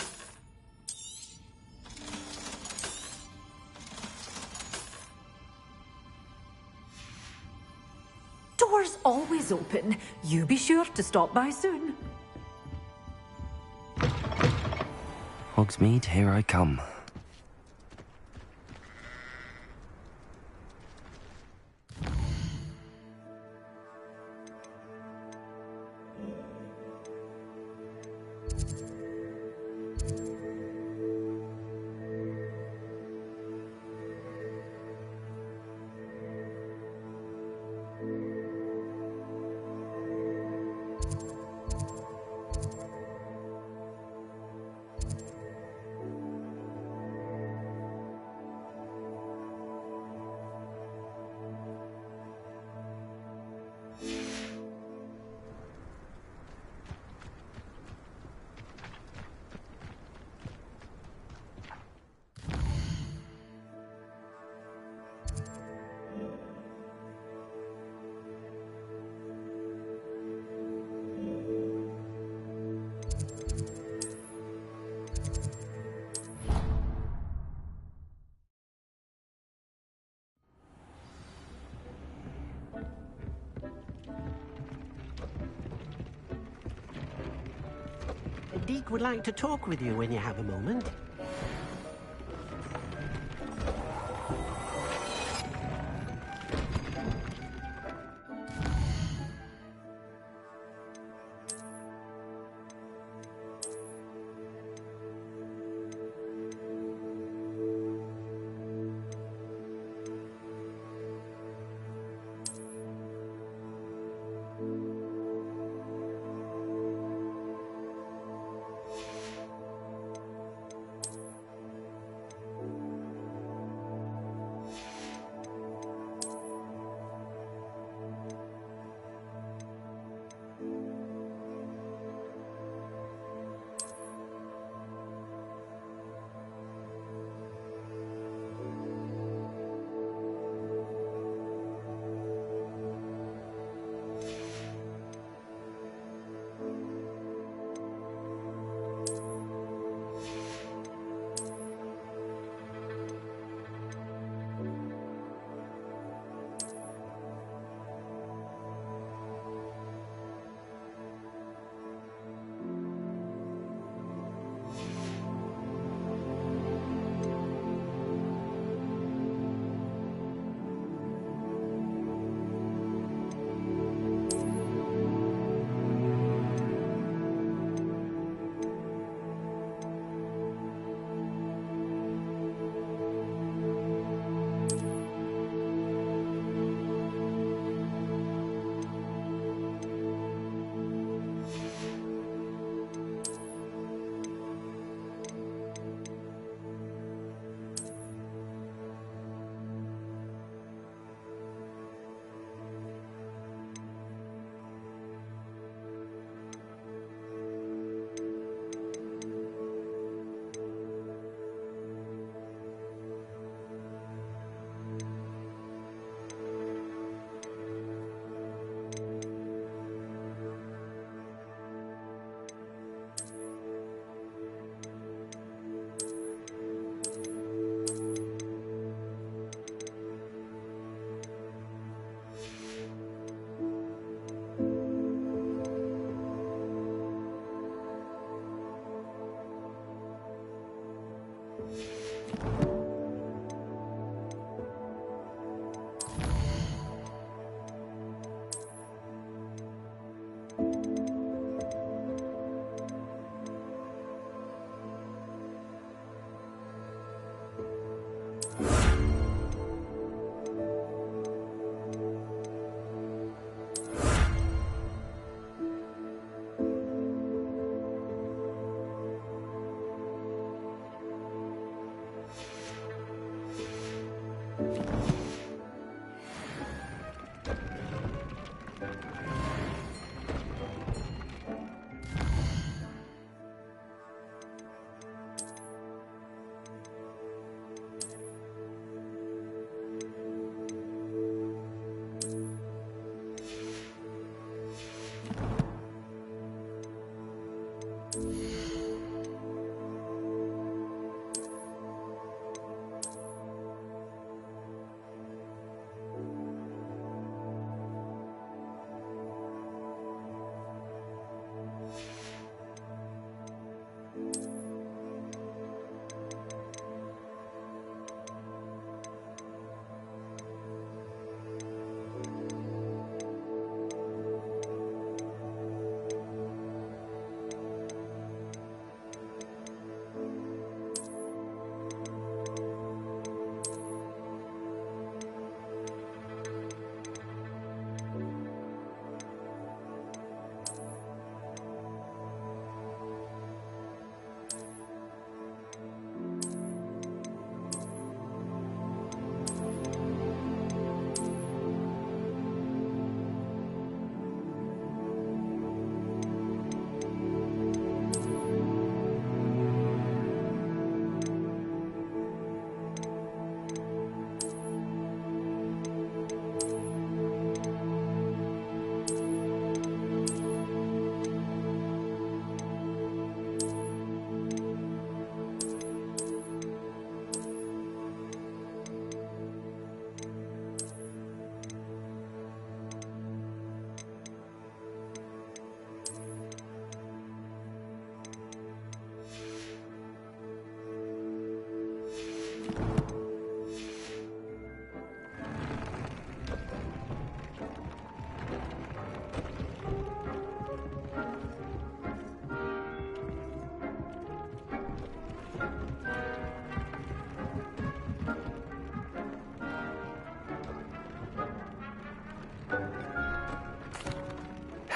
Doors always open. You be sure to stop by soon. Hogsmeade, here I come. Deke would like to talk with you when you have a moment.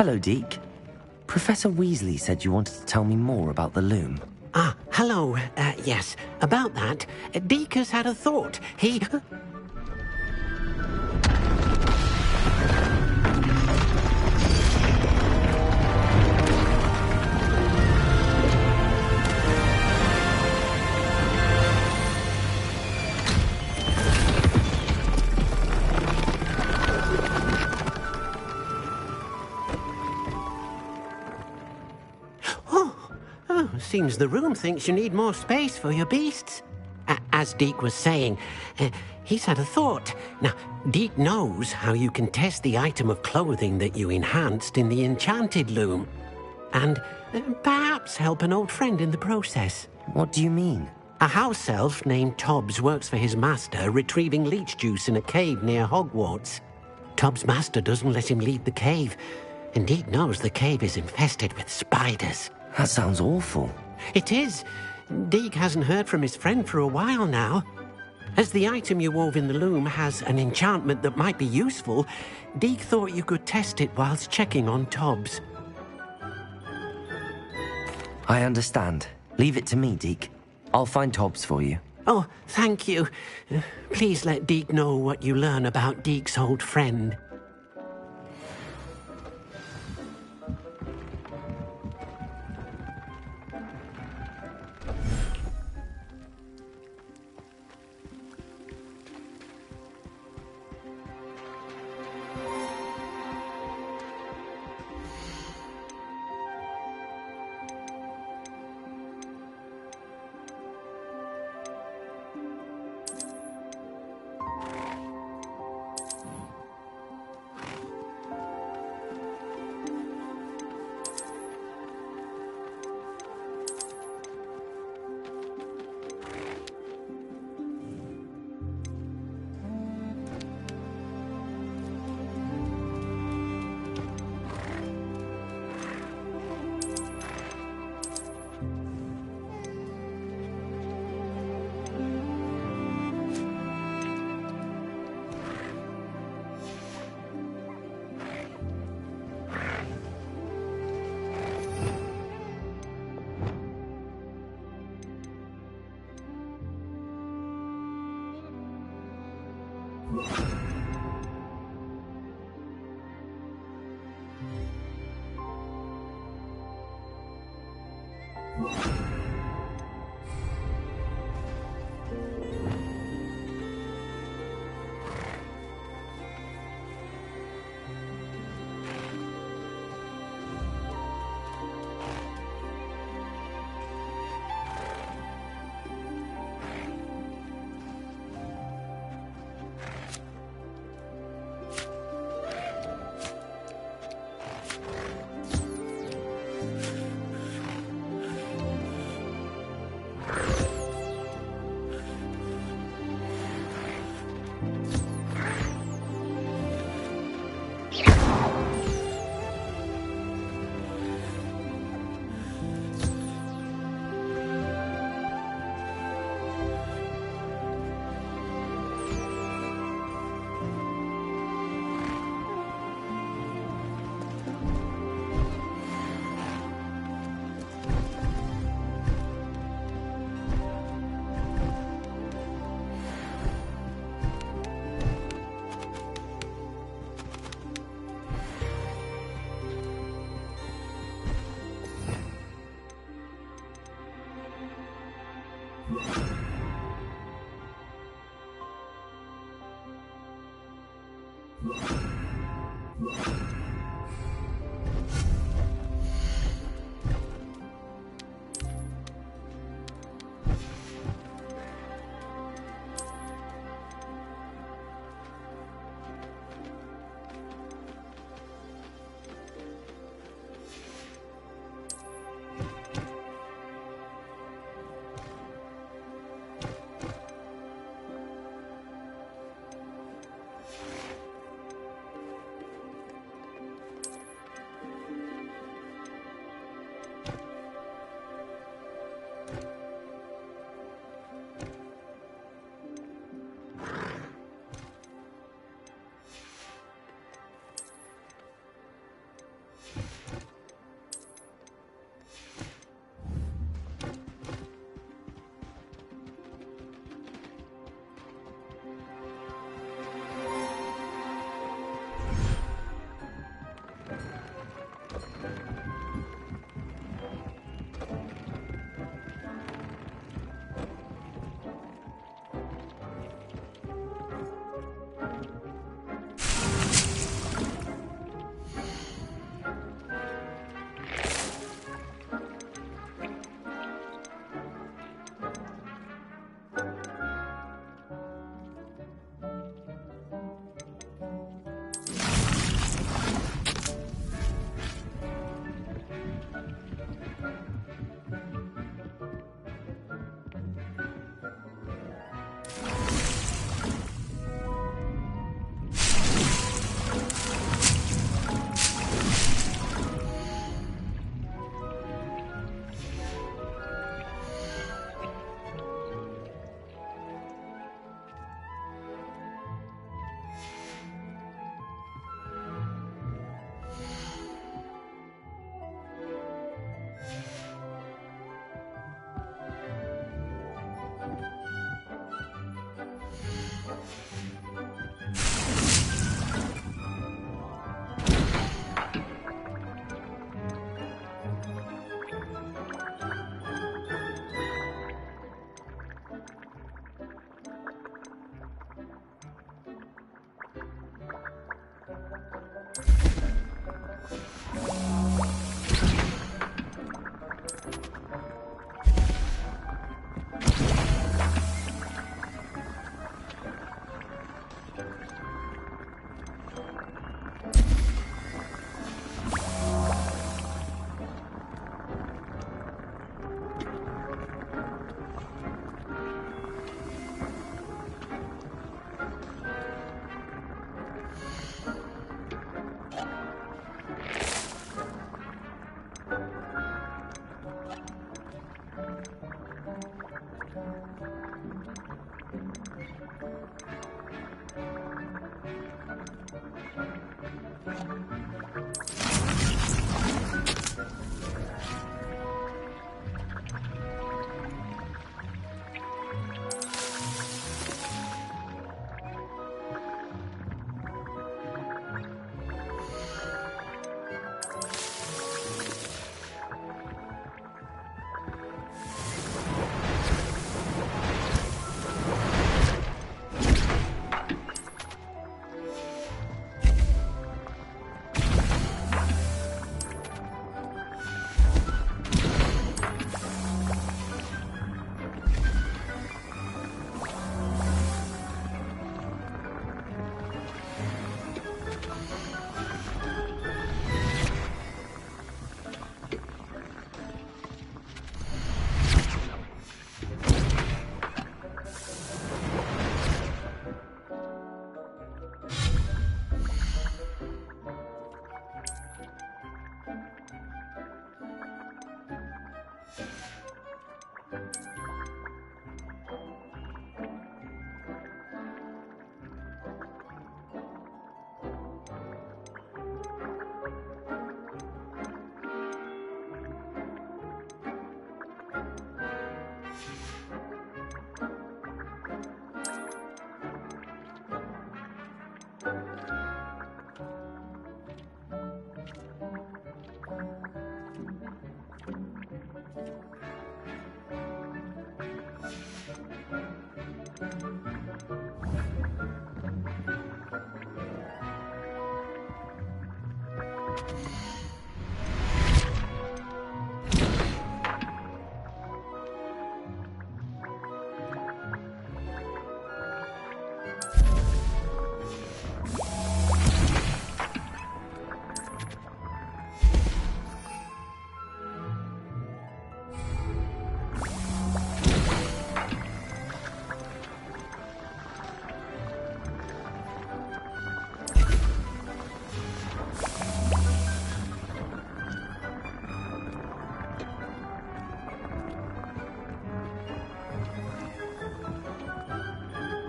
Hello, Deke. Professor Weasley said you wanted to tell me more about the loom. Ah, hello. Yes, about that. Deke has had a thought. He... Seems the room thinks you need more space for your beasts. As Deke was saying, he's had a thought. Now, Deke knows how you can test the item of clothing that you enhanced in the enchanted loom. And perhaps help an old friend in the process. What do you mean? A house elf named Tobbs works for his master, retrieving leech juice in a cave near Hogwarts. Tobbs' master doesn't let him leave the cave, and Deke knows the cave is infested with spiders. That sounds awful. It is. Deke hasn't heard from his friend for a while now. As the item you wove in the loom has an enchantment that might be useful, Deke thought you could test it whilst checking on Tobbs. I understand. Leave it to me, Deke. I'll find Tobbs for you. Oh, thank you. Please let Deke know what you learn about Deke's old friend.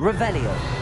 Revelio.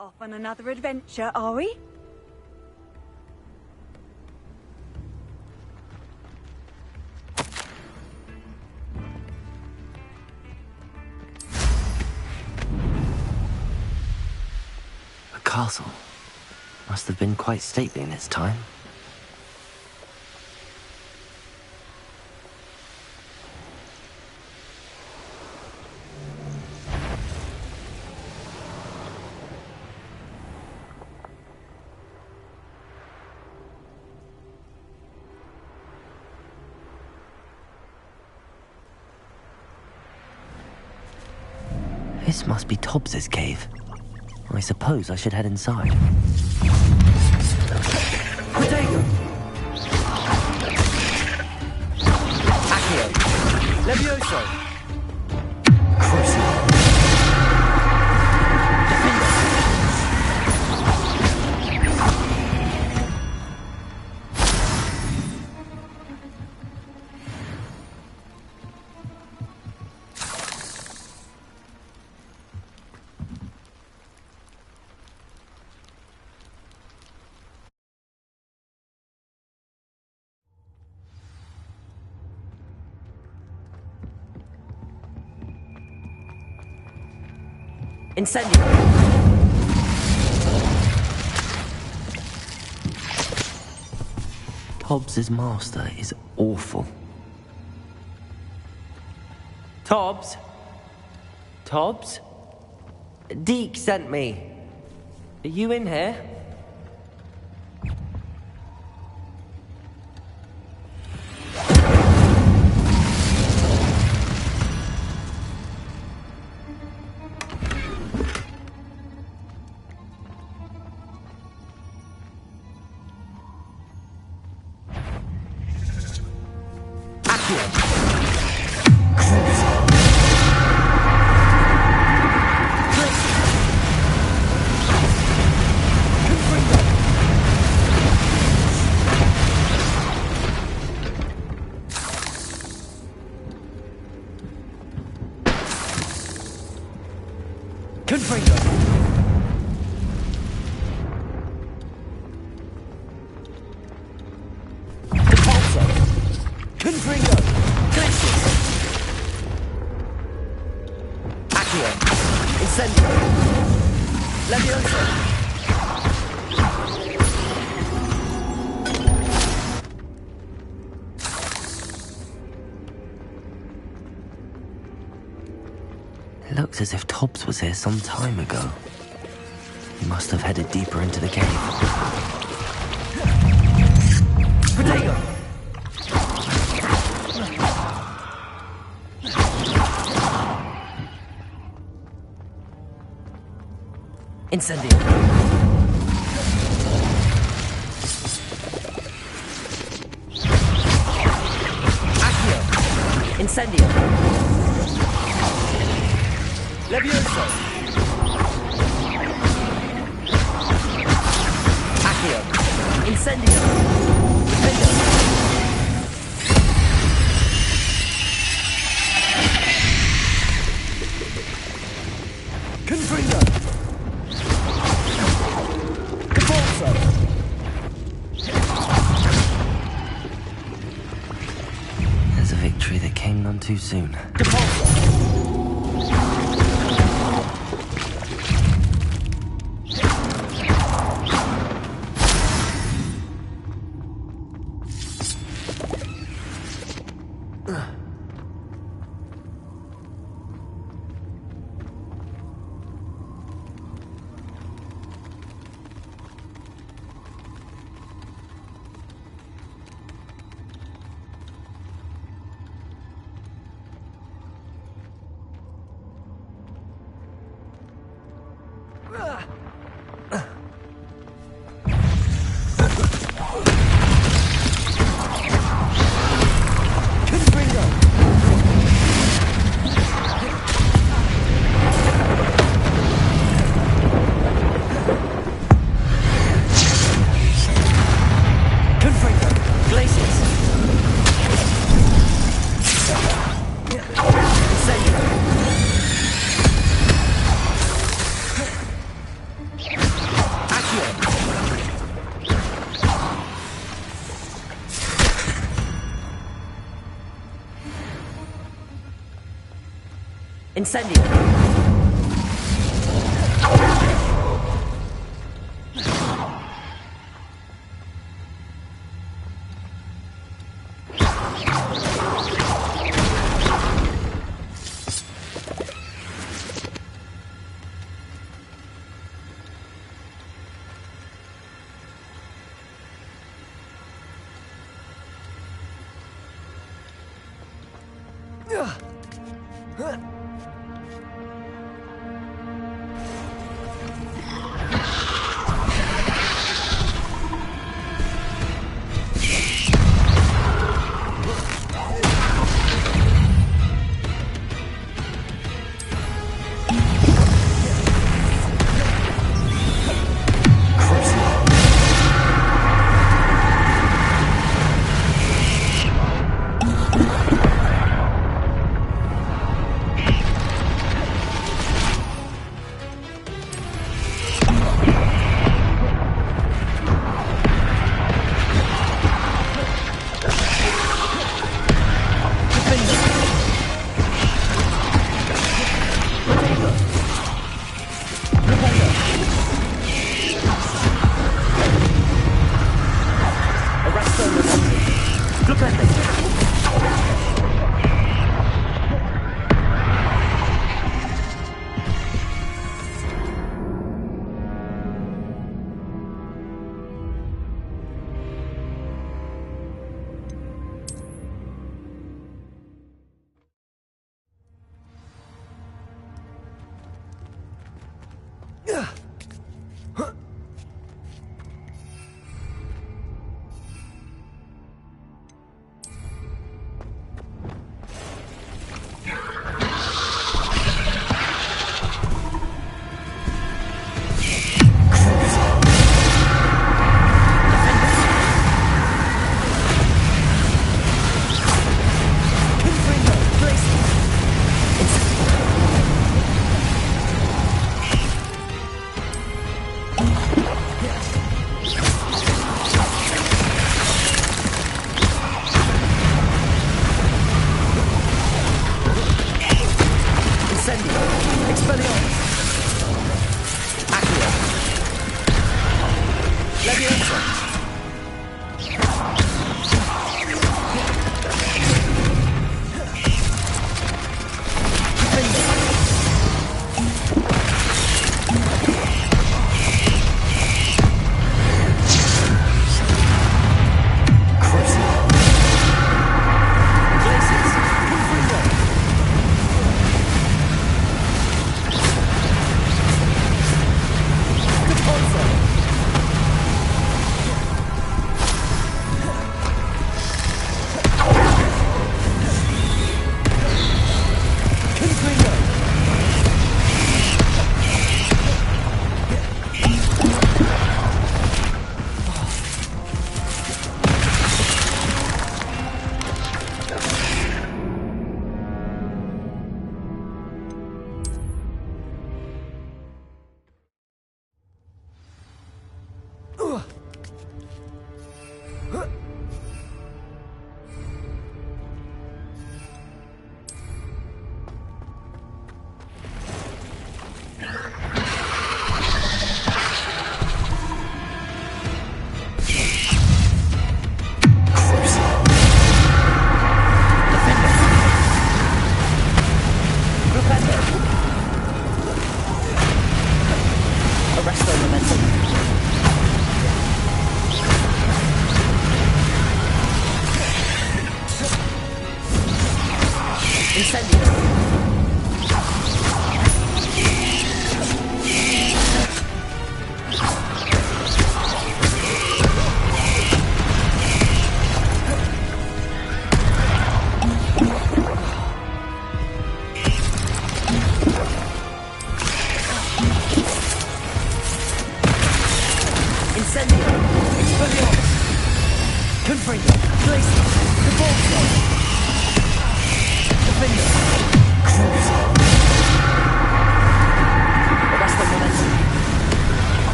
Off on another adventure, are we? A castle. Must have been quite stately in its time. This must be Tobbs's cave. I suppose I should head inside. Protego! Accio! Levioso! Crucio! Incendio! Tobbs's master is awful. Tobbs? Tobbs? Deke sent me. Are you in here? It looks as if Tobbs was here some time ago. He must have headed deeper into the cave. Protego! Incendio! Accio! Incendio! Levioso! Accio! Incendio! Defendo! Confringo! Caforzo! There's a victory that came none too soon. Caforzo! Incendio!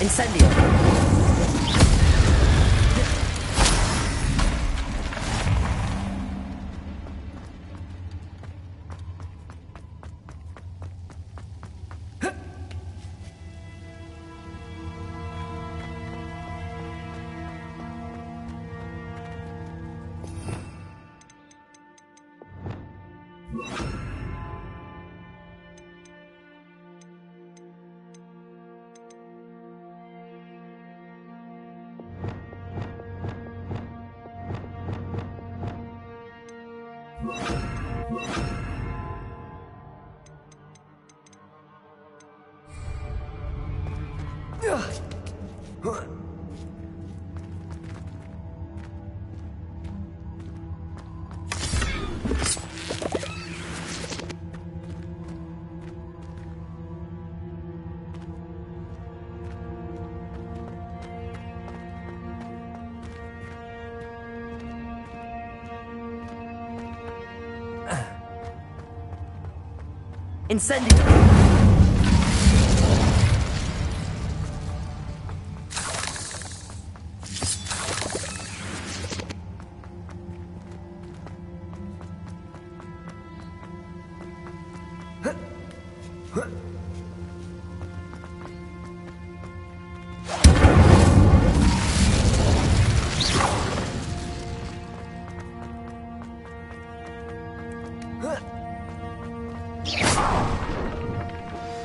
Incendio! Incendio!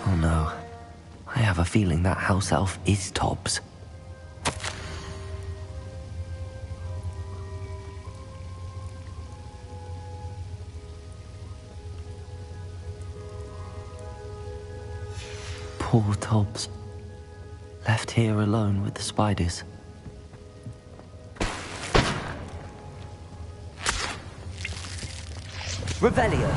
Oh no. I have a feeling that house elf is Tobbs. Poor Tobbs. Left here alone with the spiders. Revelio!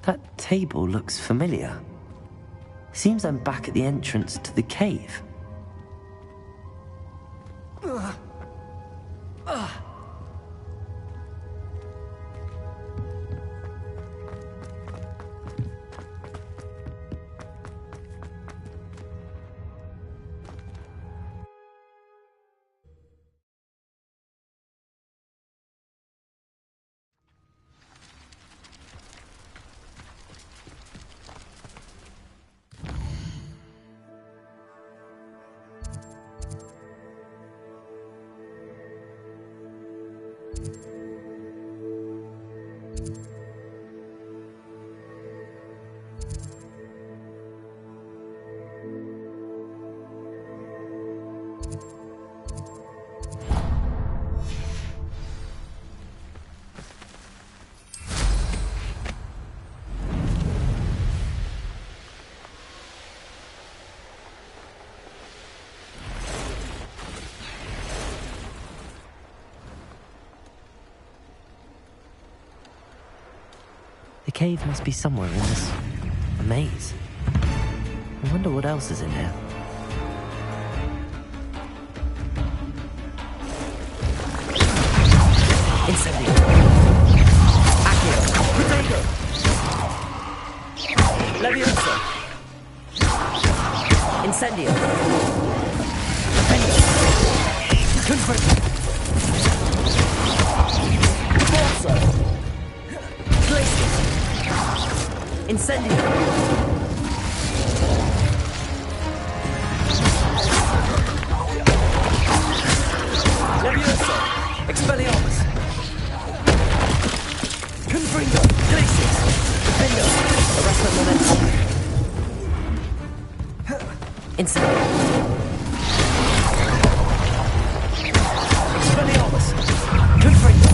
That table looks familiar. Seems I'm back at the entrance to the cave. The cave must be somewhere in this maze. I wonder what else is in here. Incendio! Accio! Protego! Incendio! Confringo! Forza! Glacius! Incendio! Levioso! Expelliarmus! Confringo! Glacius! Defendo! Arresto Momentum! Incendio! Expelliarmus! Confringo!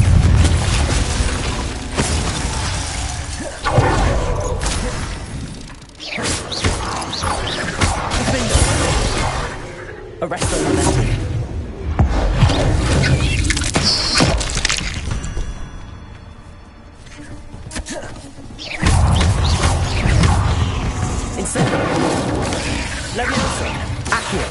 Defendo! Arresto Momentum! Incendio! Levioso! Accio!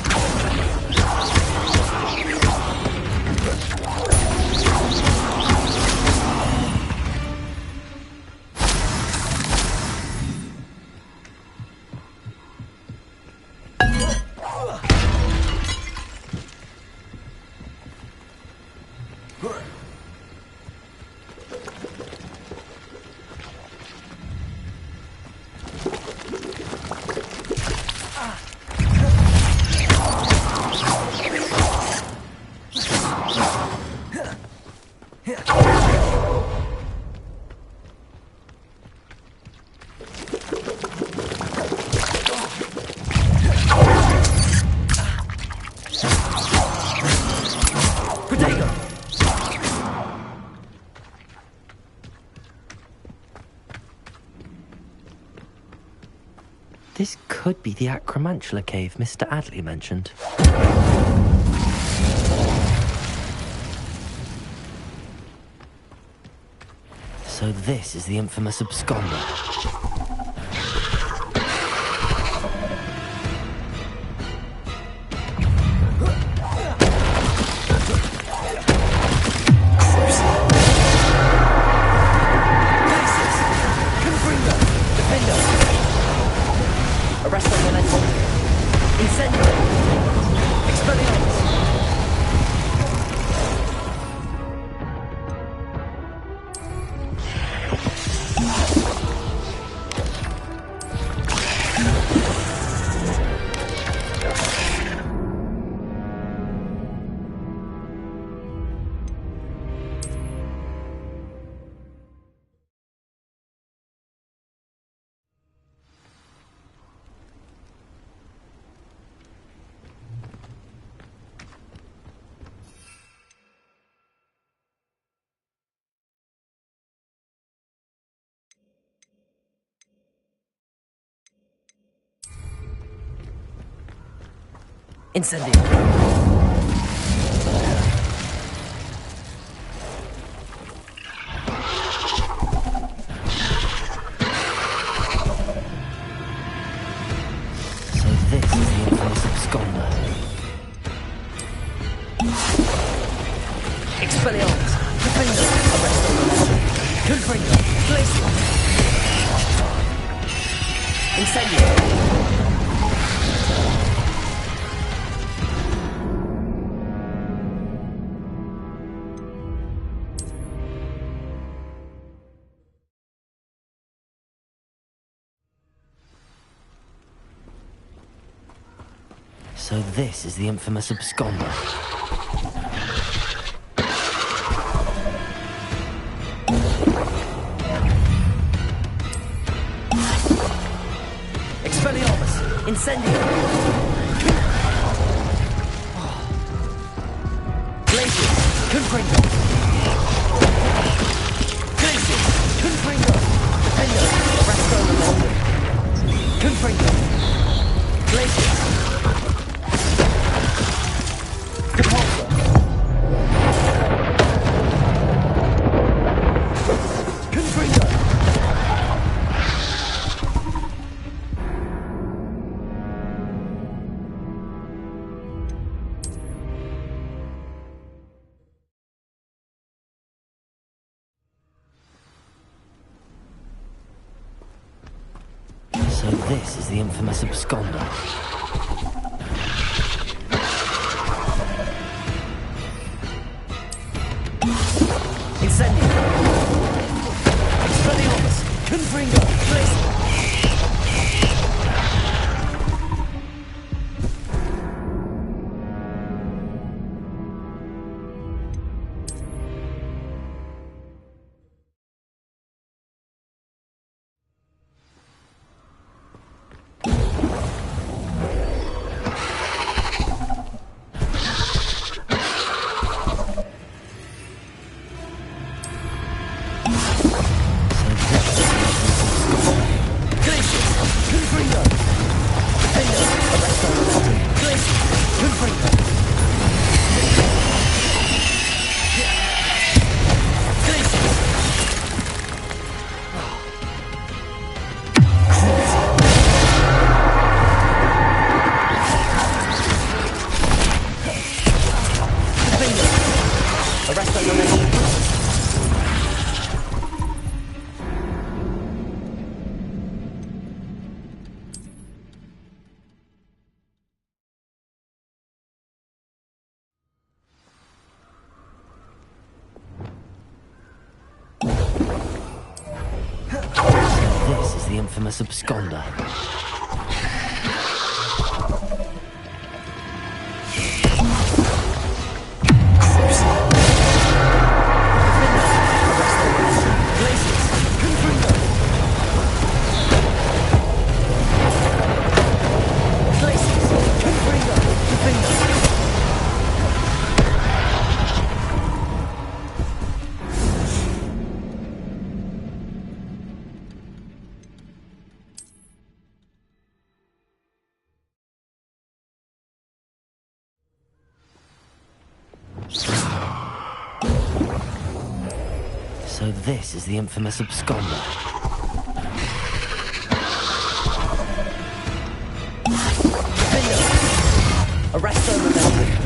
This could be the Acromantula cave Mr. Adley mentioned. So this is the infamous absconder. Incendio! So this is the infamous absconder. Expelliarmus! Defendo! Arresto! Confringo! Glacial! Incendio! So this is the infamous absconder. Expelliarmus! Incendio! Glacius! Confringo! Glacius! Confringo! Defendo! Arresto Momentum! Confringo! Glacius! So this is the infamous absconder. is the infamous absconder. So this is the infamous absconder. Arrest them, momentum.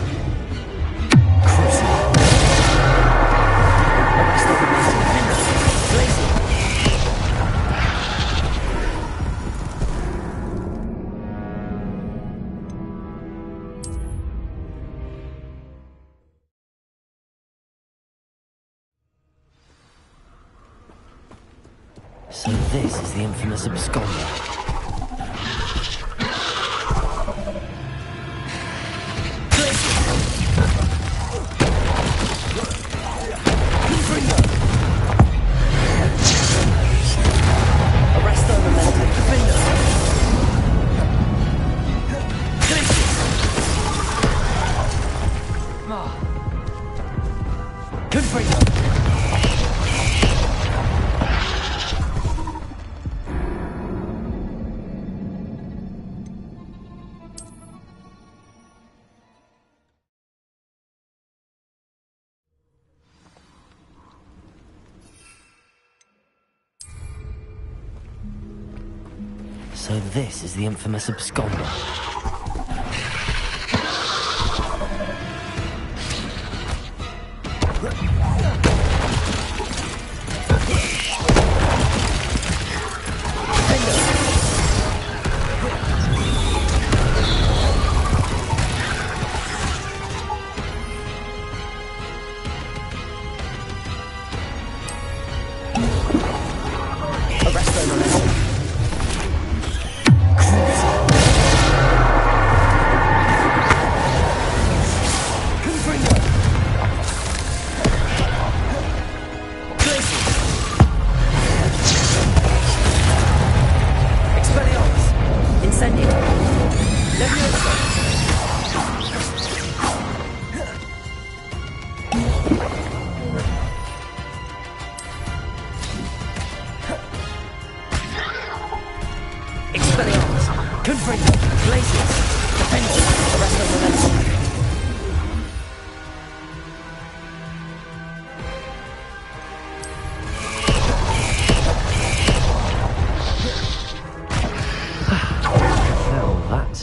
So this is the infamous absconder. So this is the infamous absconder.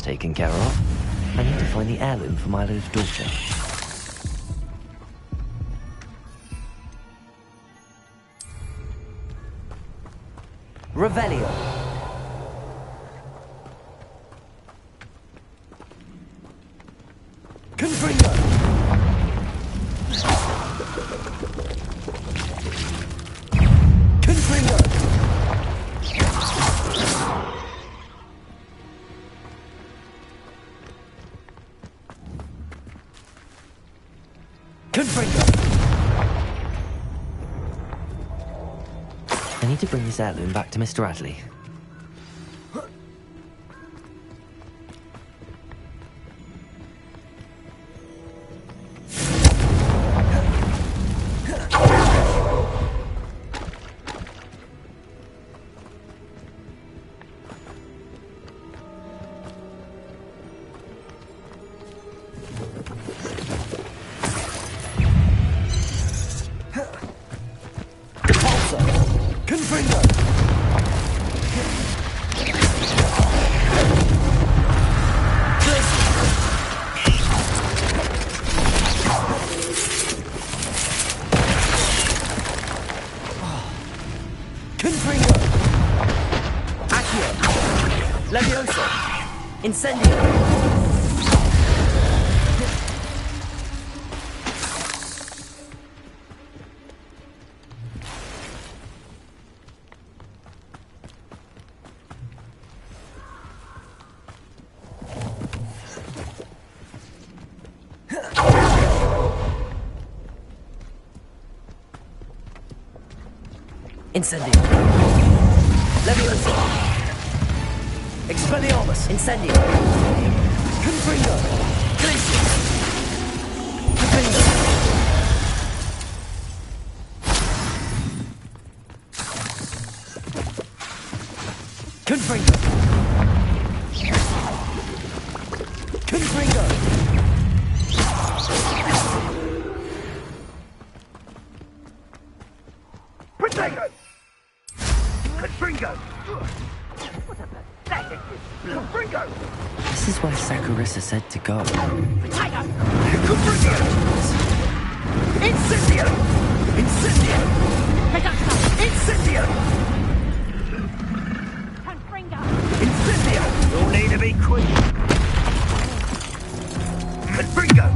Taken care of. I need to find the heirloom for Milo's daughter. Revelio. Confringo. Confringo. I need to bring this heirloom back to Mr. Radley. Incendio! Incendio. Leviosa. Expelliarmus. Incendio. Confringo. Glacius. Confringo. Confringo. Confringo. Potato! Confringo! What a pathetic Confringo! This is where Saccharissa said to go. Potato! Confringo! Incendio! Incendio! Potato! Incendio! Confringo! Incendio! You'll need to be quick! Confringo!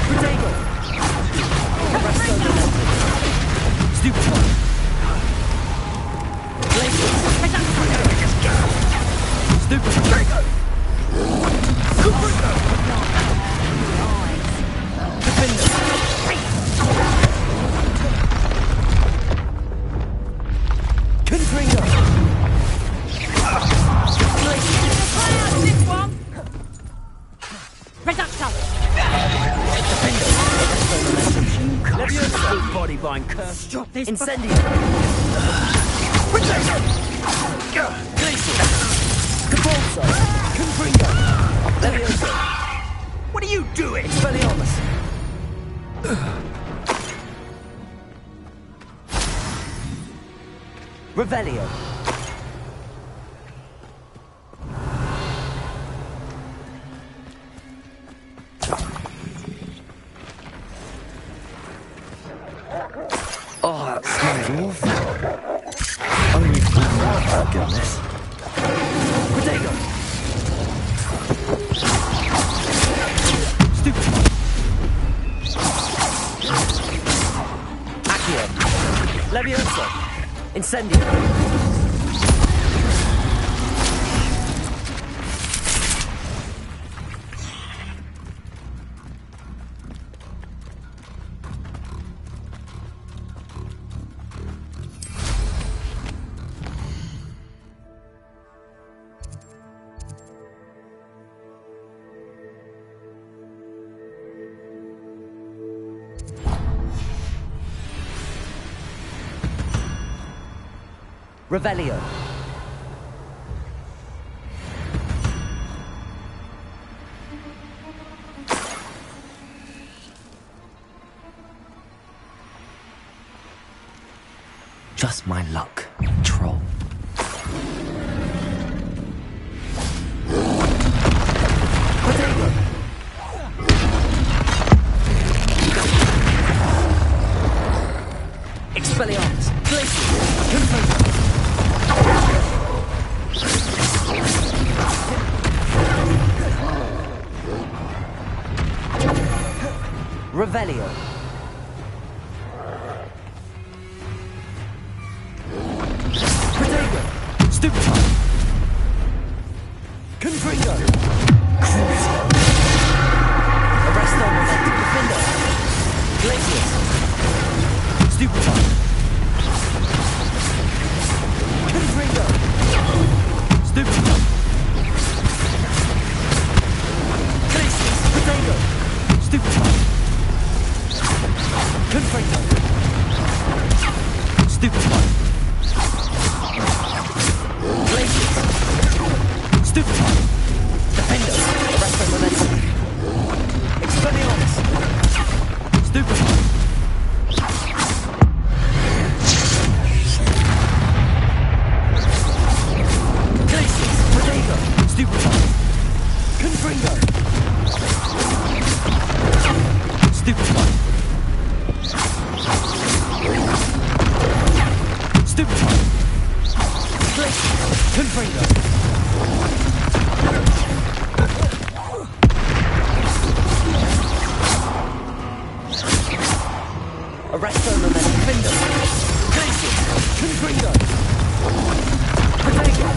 Protego. Presto Momento. Stupefy. Glacius. Stupefy. Confringo! Defender. Confringo. This one! Reducto! Leviosa. Body bind curse. Stop this. Incendio. Glacius. Capolso. Confringo. Leviosa. What are you doing? Expelliarmus. Revelio. Oh, that smells awful. Only for goodness. Protego. Stupid. Accio. Leviosa. Incendio. Revelio. Just my luck, troll. Protego. Expelliarmus. Glacius. Confringo. Revelio. Protego. Stupefy. Confringo. Arresto Momento. Defender. Glacius. Stupefy. Confringo. Stupefy. Glacius. Protego. Stupefy. Confringo. Stupefy. Glacius. Stupefy. Defender. Arresto Momento. Expelliarmus. Stupefy. Glacius. Protego. Stupefy. Confringo. Stupefy. Stupefy. Glacius. Confringo. Arresto Momento. Defender. Glacius. Confringo. Protego.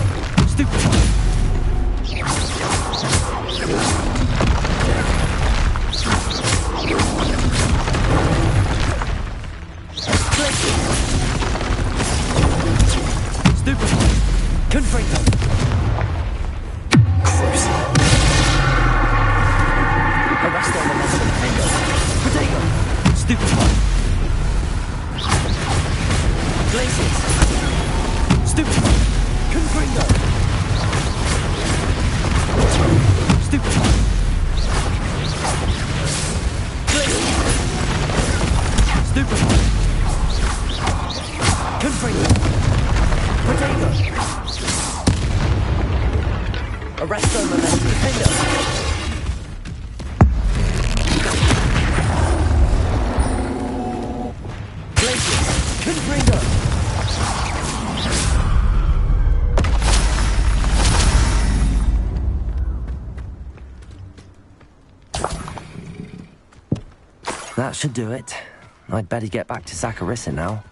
Stupefy. Stupefy. Confringo. Protego. Arresto Momentum Defender. Glacius. Confringo. That should do it. I'd better get back to Saccharissa now.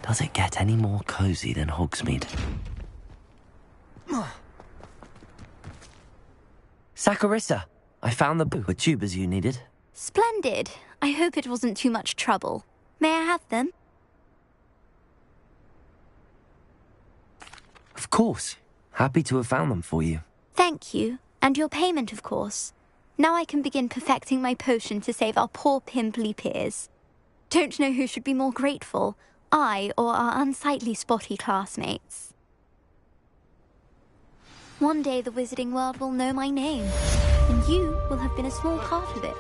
Does it get any more cozy than Hogsmeade? Saccharissa, I found the tubers you needed. Splendid. I hope it wasn't too much trouble. May I have them? Of course. Happy to have found them for you. Thank you. And your payment, of course. Now I can begin perfecting my potion to save our poor pimply peers. Don't know who should be more grateful, I or our unsightly spotty classmates. One day the wizarding world will know my name, and you will have been a small part of it.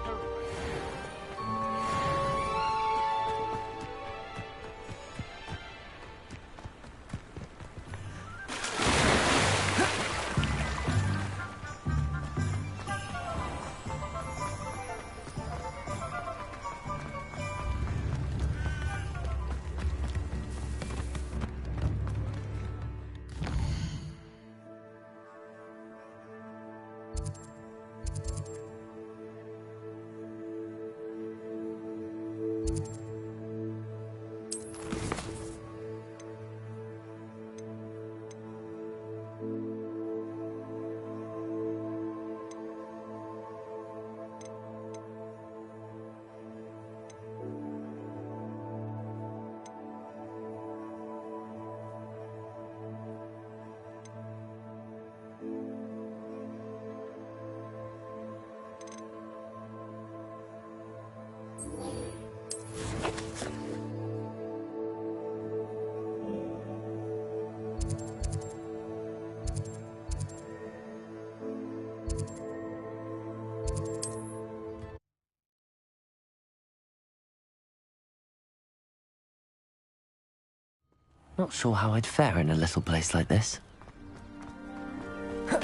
Not sure how I'd fare in a little place like this. You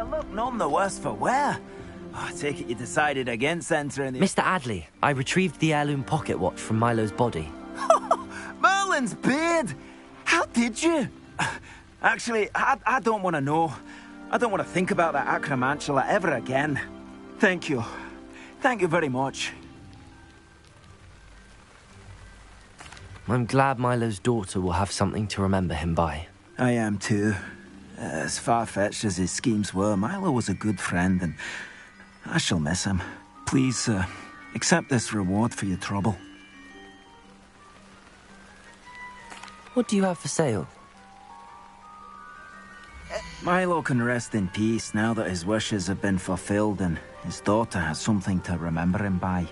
look none the worse for wear. I take it you decided against entering the... Mr. Adley, I retrieved the heirloom pocket watch from Milo's body. Merlin's beard! How did you? Actually, I don't want to know. I don't want to think about that acromantula ever again. Thank you. Thank you very much. I'm glad Milo's daughter will have something to remember him by. I am too. As far-fetched as his schemes were, Milo was a good friend, and I shall miss him. Please, accept this reward for your trouble. What do you have for sale? Milo can rest in peace now that his wishes have been fulfilled and his daughter has something to remember him by.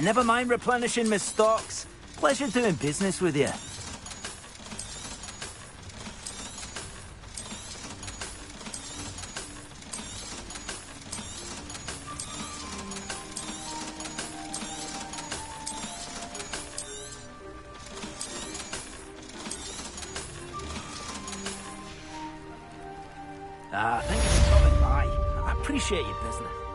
Never mind replenishing my stocks. Pleasure doing business with you. Thank you for stopping by. I appreciate your business.